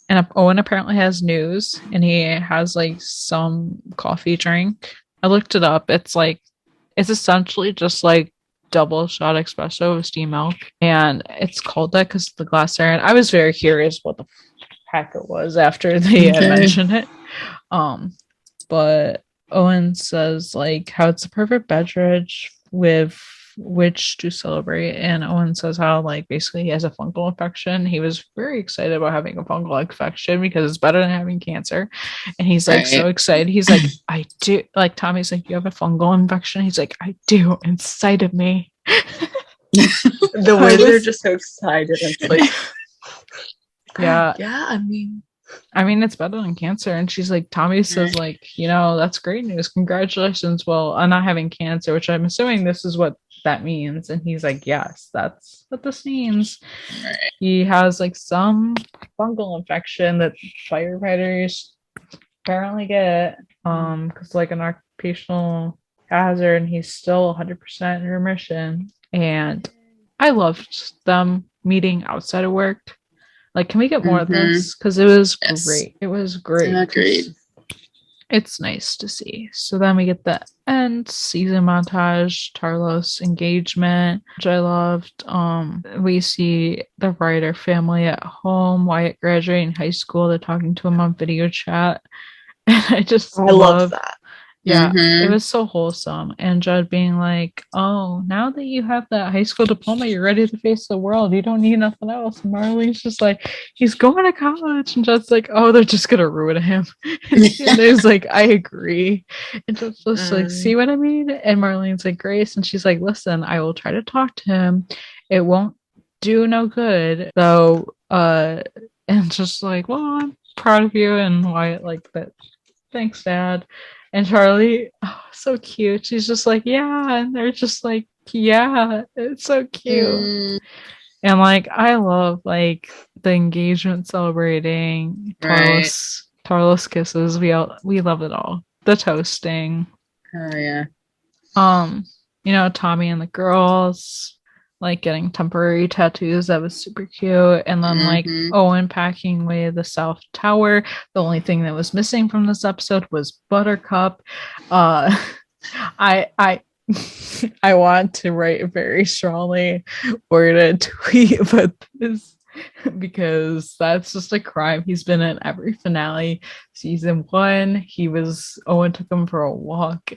And Owen apparently has news, and he has like some coffee drink. I looked it up. It's essentially just like double shot espresso with steamed milk, and it's called that because the glass there. And I was very curious what the heck it was after they had mentioned it. But Owen says like how it's the perfect beverage with which to celebrate, and Owen says how like basically he has a fungal infection. He was very excited about having a fungal infection because it's better than having cancer, and he's like so excited. He's like, I do. Like Tommy's like, you have a fungal infection? He's like, I do, inside of me. The way they're just so excited and like, yeah, I mean, it's better than cancer. And she's like, Tommy says, like, that's great news. Congratulations. Well, on not having cancer, which I'm assuming this is what that means. And he's like, yes, that's what this means. Right. He has like some fungal infection that firefighters apparently get because like an occupational hazard, and he's still 100% in remission. And I loved them meeting outside of work. Like, can we get more of this? Because it was great. It was great. Agreed. It's nice to see. So then we get the end season montage, Tarlos engagement, which I loved. We see the Ryder family at home, Wyatt graduating high school. They're talking to him on video chat. And I love that. Yeah, it was so wholesome. And Judd being like, oh, now that you have that high school diploma, you're ready to face the world. You don't need nothing else. And Marlene's just like, he's going to college. And Judd's like, oh, they're just going to ruin him. And he's like, I agree. And Judd's just like, see what I mean? And Marlene's like, Grace. And she's like, listen, I will try to talk to him. It won't do no good, though. And just like, well, I'm proud of you. And Wyatt like that. Thanks, Dad. And Charlie, so cute. She's just like, yeah. And they're just like, yeah, it's so cute. And like, I love like the engagement celebrating Tarlos kisses. We love it all. The toasting. Oh yeah. Tommy and the girls like getting temporary tattoos. That was super cute. And then like Owen packing away the South Tower. The only thing that was missing from this episode was Buttercup. I want to write a very strongly worded tweet about this because that's just a crime. He's been in every finale. Season 1, Owen took him for a walk.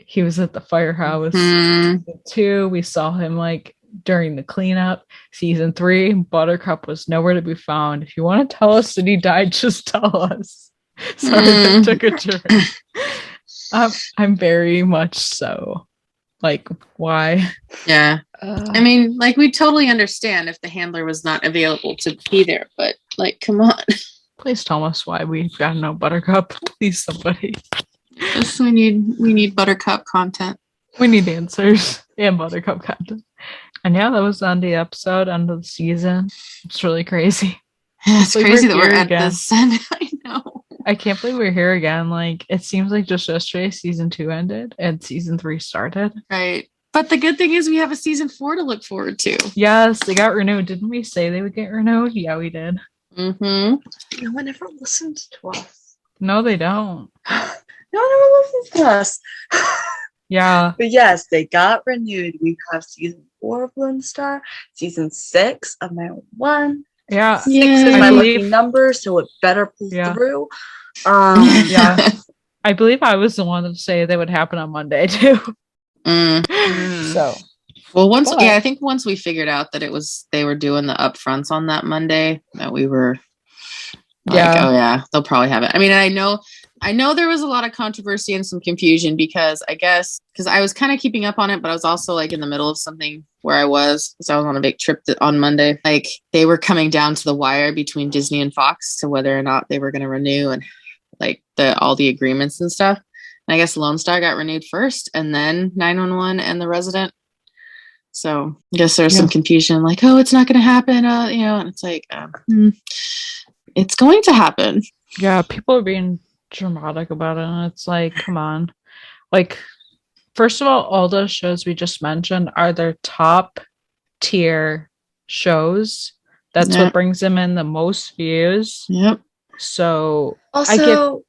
He was at the firehouse. Season 2, we saw him like during the cleanup. Season 3, Buttercup was nowhere to be found. If you want to tell us that he died, just tell us. Sorry, that took a turn. I'm very much so. Like, why? Yeah. I mean, like, we totally understand if the handler was not available to be there, but like, come on. Please tell us why we've got no Buttercup. Please, somebody. Yes, we need Buttercup content. We need answers and Buttercup content. And yeah, that was on the episode, end of the season. It's really crazy. Yeah, it's crazy that we're at this end. I know. I can't believe we're here again. Like, it seems like just yesterday season 2 ended and season 3 started. Right. But the good thing is we have a season 4 to look forward to. Yes, they got renewed. Didn't we say they would get renewed? Yeah, we did. Mm-hmm. No one ever listens to us. No, they don't. No one ever listens to us. Yeah. But yes, they got renewed. We have season 4 of Bloom Star, season 6 of My 1. Yeah. 6 is my lucky number, so it better pull through. Yeah. I believe I was the one to say they would happen on Monday too. So, well, I think once we figured out that they were doing the upfronts on that Monday, that we were like, oh yeah, they'll probably have it. I mean, I know there was a lot of controversy and some confusion because I was kind of keeping up on it, but I was also like in the middle of something where I was on a big trip on Monday. Like they were coming down to the wire between Disney and Fox to whether or not they were going to renew and like all the agreements and stuff. And I guess Lone Star got renewed first and then 911 and The Resident. So I guess there's some confusion like, oh, it's not going to happen. And it's like, it's going to happen. Yeah. People are being dramatic about it. And it's like, come on. Like, first of all those shows we just mentioned are their top tier shows. That's what brings them in the most views. Yep. So also,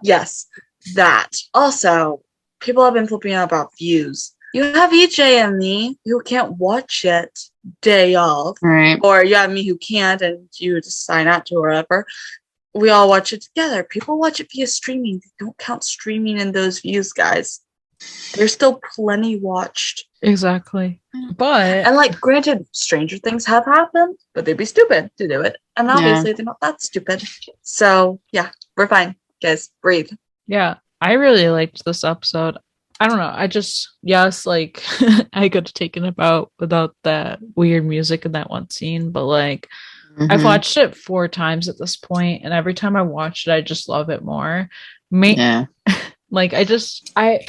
yes, that. Also, people have been flipping out about views. You have EJ and me who can't watch it day of. Right. Or you have me who can't and you just sign out to wherever. We all watch it together. People watch it via streaming. They don't count streaming in those views, guys. There's still plenty watched. Exactly. But and like, granted, stranger things have happened, but they'd be stupid to do it. And obviously they're not that stupid. So yeah, we're fine. Guys, breathe. Yeah. I really liked this episode. I don't know. I just like I could have taken it out without that weird music in that one scene, but like I've watched it 4 times at this point, and every time I watch it, I just love it more. Like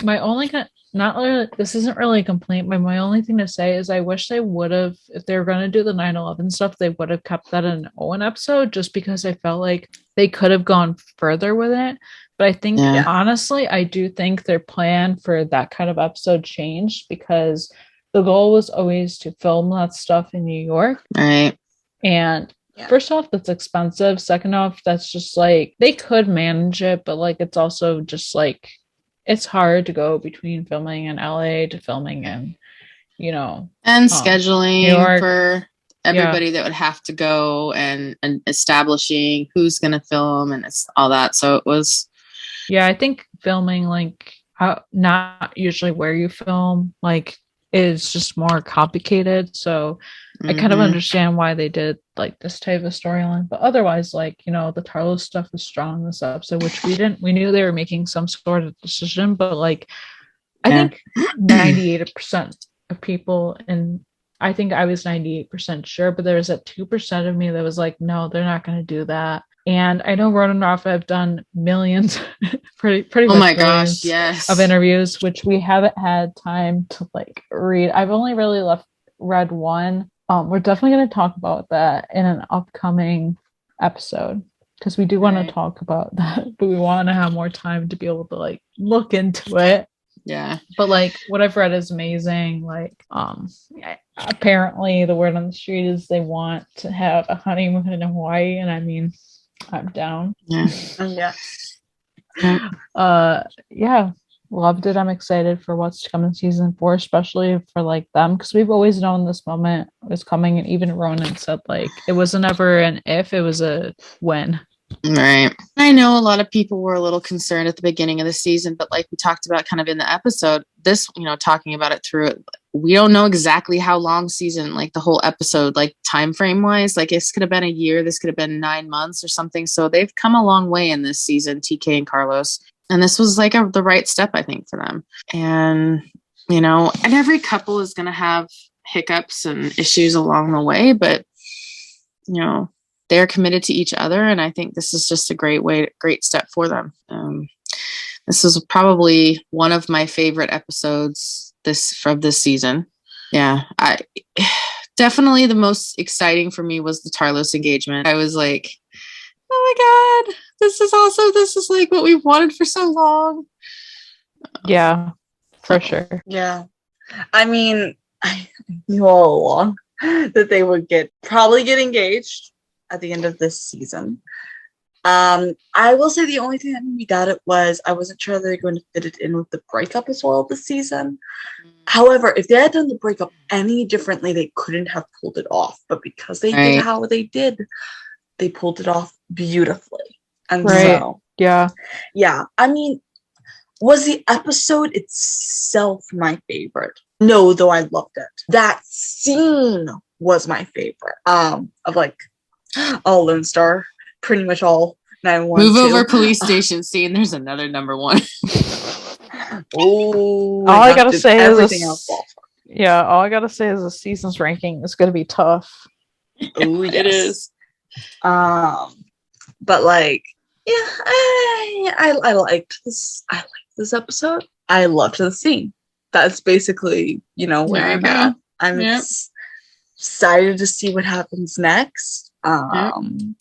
my only not really, this isn't really a complaint, but my only thing to say is I wish they would have, if they were going to do the 9/11 stuff, they would have kept that in an Owen episode, just because I felt like they could have gone further with it. But I think honestly, I do think their plan for that kind of episode changed because the goal was always to film that stuff in New York. Right. And first off, that's expensive. Second off, that's just like, they could manage it, but like, it's also just like, it's hard to go between filming in LA to filming in, and scheduling for everybody that would have to go and establishing who's going to film and it's all that. So it was. Yeah, I think filming, like, not usually where you film, like, is just more complicated. So I kind of understand why they did like this type of storyline, but otherwise, like, the Tarlos stuff was strong in this episode, which we knew they were making some sort of decision, but like, I think 98% of people, and I think I was 98% sure, but there was that 2% of me that was like, no, they're not going to do that. And I know Ronan Roth have done millions, pretty much millions of interviews, which we haven't had time to like read. I've only really read one. We're definitely going to talk about that in an upcoming episode because we do want to talk about that, but we want to have more time to be able to like look into it. Yeah. But like what I've read is amazing. Like, apparently the word on the street is they want to have a honeymoon in Hawaii, and I mean, I'm down. Yeah. Loved it. I'm excited for what's to come in season 4, especially for like them, because we've always known this moment was coming, and even Ronan said like it wasn't ever an if, it was a when. Right. I know a lot of people were a little concerned at the beginning of the season, but like we talked about kind of in the episode, this, talking about it through it, we don't know exactly how long season, like the whole episode, like time frame wise, like this could have been a year, this could have been 9 months or something. So they've come a long way in this season, TK and Carlos. And this was like the right step, I think, for them. And, and every couple is going to have hiccups and issues along the way, but, they're committed to each other, and I think this is just a great step for them. This is probably one of my favorite episodes from this season. Yeah, I definitely the most exciting for me was the Tarlos engagement. I was like, oh my god, this is awesome. This is like what we've wanted for so long. Yeah, for sure. Yeah. I mean, I knew all along that they would probably get engaged at the end of this season. I will say the only thing that made me doubt it was I wasn't sure they were going to fit it in with the breakup as well this season. However, if they had done the breakup any differently, they couldn't have pulled it off. But because they did how they did, they pulled it off beautifully. And so, yeah. I mean, was the episode itself my favorite? No, though I loved it. That scene was my favorite. Of like all Lone Star, pretty much all 911. Move over police station scene. There's another number one. Oh, all I gotta say everything else. Yeah, all I gotta say is the season's ranking is gonna be tough. Oh, yes. It is. But like, yeah, I liked this. I liked this episode. I loved the scene. That's basically, where I'm at. I'm excited to see what happens next. And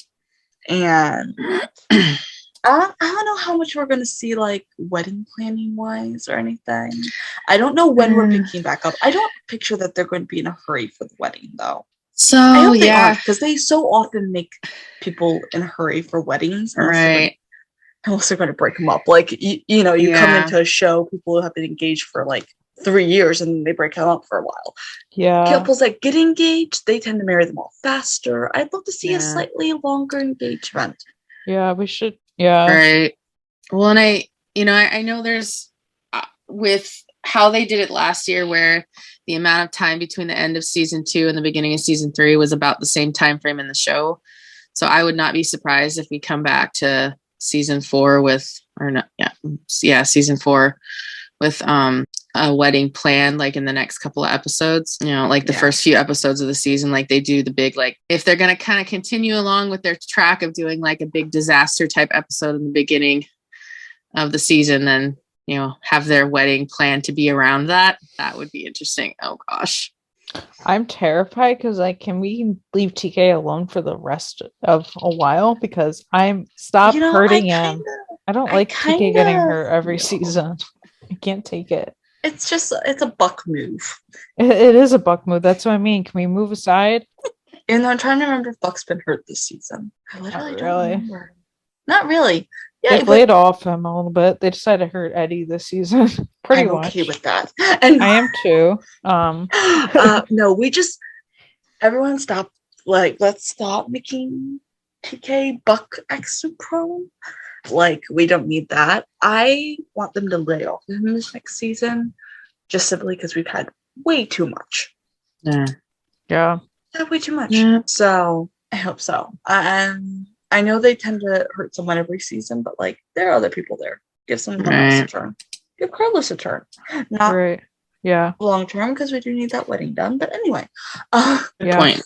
I don't know how much we're going to see, like, wedding planning wise or anything. I don't know when we're picking back up. I don't picture that they're going to be in a hurry for the wedding, though. So, I hope they aren't, because they so often make people in a hurry for weddings. Unless they're going to break them up. Like, you come into a show, people have been engaged for, like, 3 years, and they break them up for a while. Yeah. Couples that get engaged, they tend to marry them all faster. I'd love to see a slightly longer engagement. Yeah, we should. Yeah. Right. Well, and I know there's with how they did it last year, where the amount of time between the end of season 2 and the beginning of season 3 was about the same time frame in the show. So I would not be surprised if we come back to season 4 season 4 with a wedding plan, like in the next couple of episodes, like the first few episodes of the season, like they do the big, like if they're going to kind of continue along with their track of doing like a big disaster type episode in the beginning of the season, then, have their wedding plan to be around that would be interesting. Oh gosh. I'm terrified because can we leave TK alone for the rest of a while? Because stop hurting him. I don't like TK getting hurt every season. I can't take it. It's a buck move. It is a buck move. That's what I mean. Can we move aside? And I'm trying to remember if Buck's been hurt this season. I literally don't remember. Not really. Yeah, they played off him a little bit. They decided to hurt Eddie this season. Pretty much. Okay with that. And I am too. No, everyone stop. Like, let's stop making TK Buck extra prone. Like, we don't need that. I want them to lay off him this next season, just simply because we've had way too much. Yeah. Way too much. Yeah. So I hope so. I know they tend to hurt someone every season, but like there are other people there. Give someone else a turn. Give Cloudless a turn. Not long term, because we do need that wedding done. But anyway. Good point.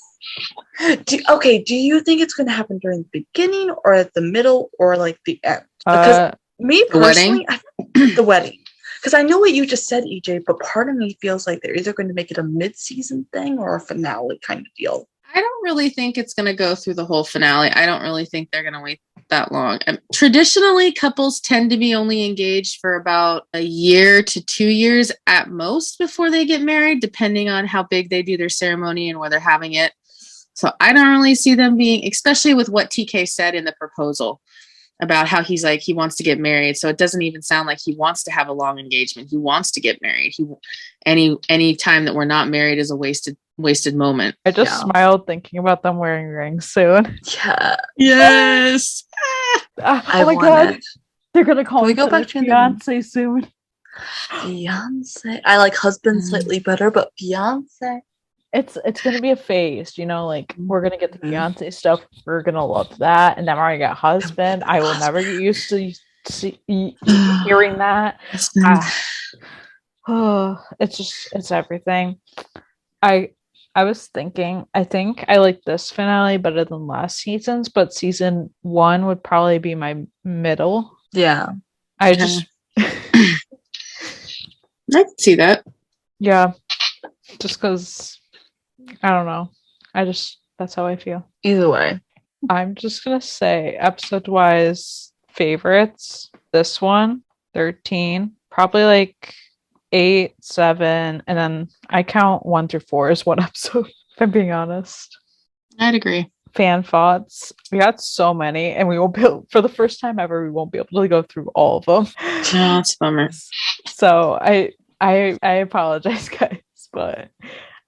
Do you think it's going to happen during the beginning or at the middle or like the end? Because me personally, I think the wedding. Because I know what you just said, EJ, but part of me feels like they're either going to make it a mid-season thing or a finale kind of deal. I don't really think it's going to go through the whole finale. I don't really think they're going to wait that long. Traditionally, couples tend to be only engaged for about a year to 2 years at most before they get married, depending on how big they do their ceremony and where they're having it. So I don't really see them being, especially with what TK said in the proposal about how he's like, he wants to get married. So it doesn't even sound like he wants to have a long engagement. He wants to get married. Any time that we're not married is a wasted moment. I just smiled thinking about them wearing rings soon. Yeah. Yes. Oh my god. They're gonna call me fiance soon. Fiance. I like husband slightly better, but fiance. It's gonna be a phase, like we're gonna get the fiance stuff. We're gonna love that, and then we're gonna get husband. I will never get used to hearing that. It's everything. I was thinking, I think I like this finale better than last season's, but season 1 would probably be my middle. Yeah. I just I can see that. yeah, just because I don't know. That's how I feel. Either way. I'm just gonna say episode wise favorites. This one, 13, probably like 8, 7, and then I count 1 through 4 as one episode, if I'm being honest. I'd agree. Fan thoughts. We got so many, and we won't be able, for the first time ever, we won't be able to go through all of them. Oh, that's a bummer. So I apologize, guys, but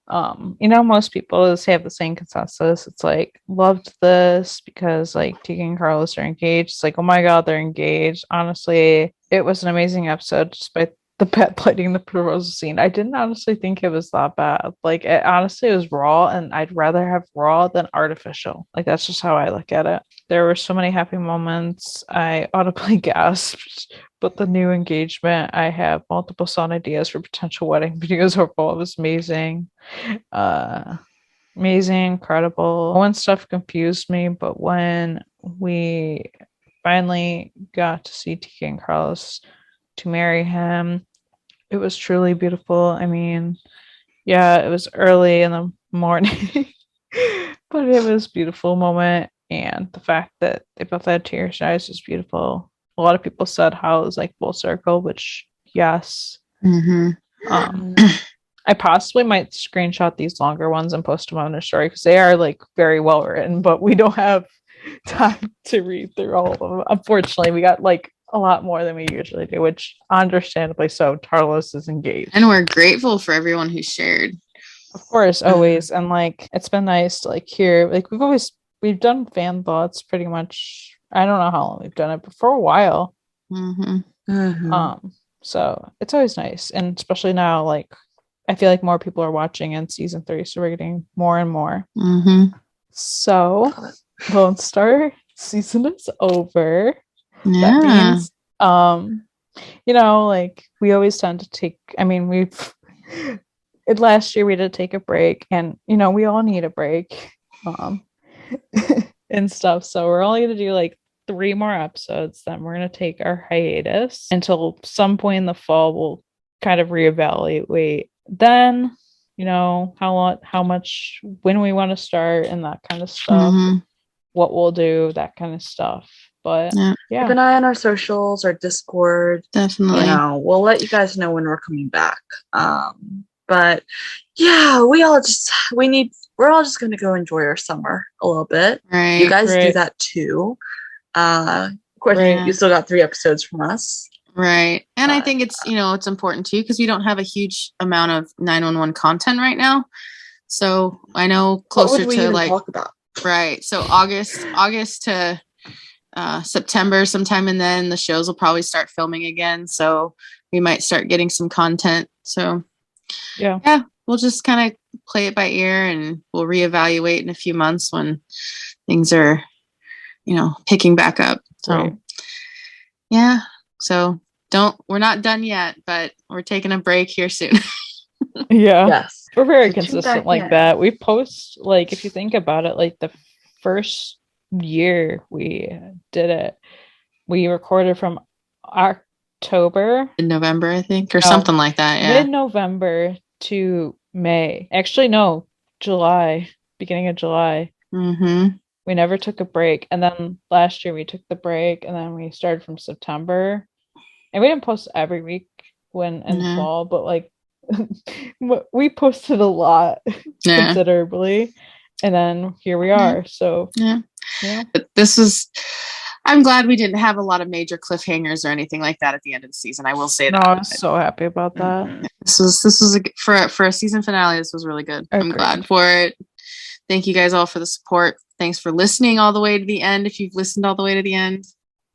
most people just have the same consensus. It's like, loved this because like Tegan and Carlos are engaged. It's like, oh my god, they're engaged. Honestly, it was an amazing episode despite the pet lighting the proposal scene. I didn't honestly think it was that bad. Like, it honestly was raw, and I'd rather have raw than artificial. Like, that's just how I look at it. There were so many happy moments. I audibly gasped. But the new engagement, I have multiple song ideas for potential wedding videos overall. It was amazing. Amazing, incredible. One stuff confused me, but when we finally got to see TK and Carlos to marry him, it was truly beautiful. I mean, yeah, it was early in the morning, but it was a beautiful moment. And the fact that they both had tears in their eyes was beautiful. A lot of people said how it was like full circle, which yes. I possibly might screenshot these longer ones and post them on their story because they are like very well written, but we don't have time to read through all of them. Unfortunately, we got like a lot more than we usually do, which understandably so. Carlos is engaged, and we're grateful for everyone who shared. Of course, always. And like, it's been nice to like hear, like, we've done fan thoughts pretty much. I don't know how long we've done it, but for a while. So it's always nice, and especially now, like, I feel like more people are watching in season 3, so we're getting more and more. So Lone Star season is over. Yeah. That means, like, we always tend to take. I mean, last year we did take a break, and we all need a break, and stuff. So we're only gonna do like 3 more episodes. Then we're gonna take our hiatus until some point in the fall. We'll kind of reevaluate then, how much, when we want to start, and that kind of stuff. What we'll do, that kind of stuff. But yeah. Keep an eye on our socials, our Discord. Definitely. We'll let you guys know when we're coming back. But yeah, we're all just gonna go enjoy our summer a little bit. Right. You guys do that too. Of course, you still got 3 episodes from us. Right. And I think it's, it's important too, because we don't have a huge amount of 911 content right now. So I know closer to like talk about. Right. So August to September sometime, and then the shows will probably start filming again. So we might start getting some content. So yeah, we'll just kind of play it by ear, and we'll reevaluate in a few months when things are, picking back up. So yeah. So we're not done yet, but we're taking a break here soon. Yeah. Yes. We're very consistent like that. We post, like, if you think about it, like the first year we did it, we recorded from October in November, I think, or something like that. Yeah. Mid-November to May. Actually, no, July, beginning of July. We never took a break. And then last year we took the break, and then we started from September. And we didn't post every week in fall, but like we posted a lot considerably. And then here we are. So yeah. But I'm glad we didn't have a lot of major cliffhangers or anything like that at the end of the season. I will say that. I was so happy about that. This was for a season finale. This was really good. I'm glad for it. Thank you guys all for the support. Thanks for listening all the way to the end. If you've listened all the way to the end.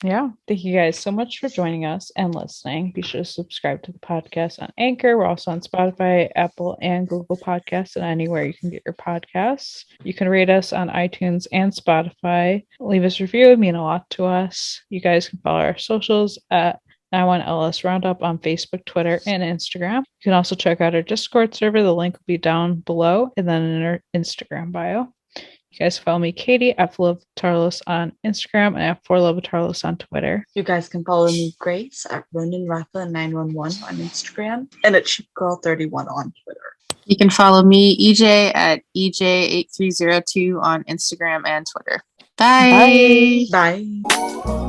Yeah. Thank you guys so much for joining us and listening. Be sure to subscribe to the podcast on Anchor. We're also on Spotify, Apple, and Google Podcasts, and anywhere you can get your podcasts. You can rate us on iTunes and Spotify. Leave us a review. It would mean a lot to us. You guys can follow our socials at I want LS Roundup on Facebook, Twitter, and Instagram. You can also check out our Discord server. The link will be down below and then in our Instagram bio. You guys follow me, Katie, at Cloudless on Instagram and at Cloudless on Twitter. You guys can follow me, Grace, at RonanRafa911 on Instagram and at CheapGirl31 on Twitter. You can follow me, EJ, at EJ8302 on Instagram and Twitter. Bye. Bye.